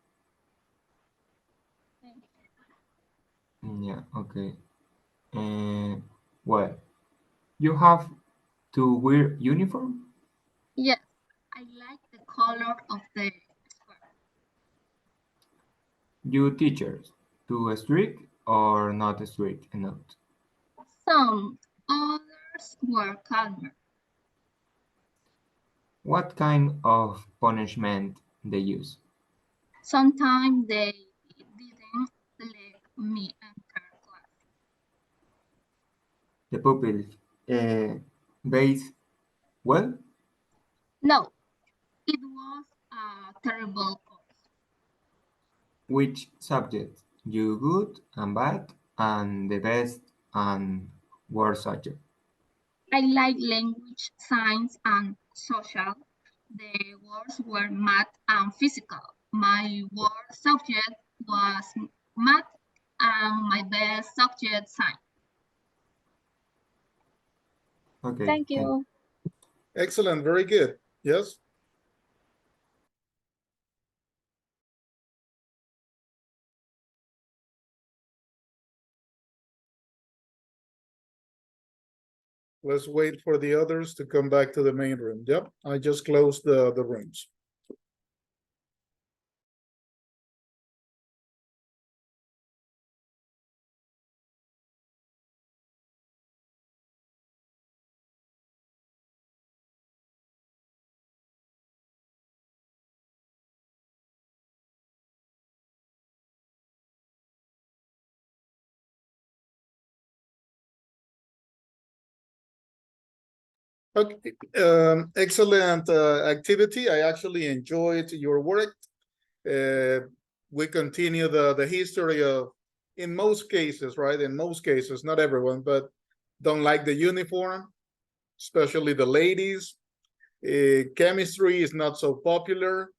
Yeah, okay. Uh, well, you have to wear uniform? Yes, I like the color of the square. You teachers, too strict or not strict enough? Some others were calmer. What kind of punishment they use? Sometimes they didn't let me enter class. The pupils bathe well? No, it was a terrible course. Which subject? You good and bad and the best and worst subject? I like language, science, and social. The worst were math and physical. My worst subject was math and my best subject science. Okay, Thank you. Excellent, very good. Yes. Let's wait for the others to come back to the main room. Yep, I just closed the rooms. Okay, excellent activity. I actually enjoyed your work. We continue the history of, in most cases, right? In most cases, not everyone, but don't like the uniform, especially the ladies. Chemistry is not so popular.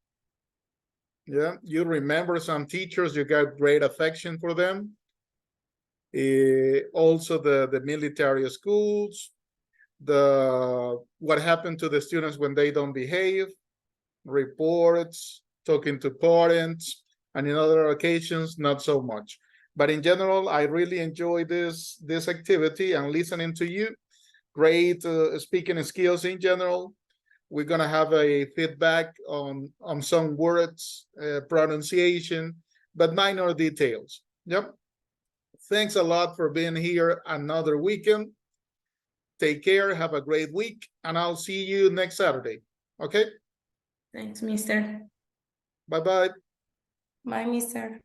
Yeah, you remember some teachers, you got great affection for them. Also the military schools, the what happened to the students when they don't behave, reports, talking to parents, and in other occasions, not so much. But in general, I really enjoy this activity and listening to you. Great speaking skills in general. We're gonna have a feedback on some words, pronunciation, but minor details. Yep. Thanks a lot for being here another weekend. Take care, have a great week, and I'll see you next Saturday. Okay? Thanks, mister. Bye-bye. Bye, mister.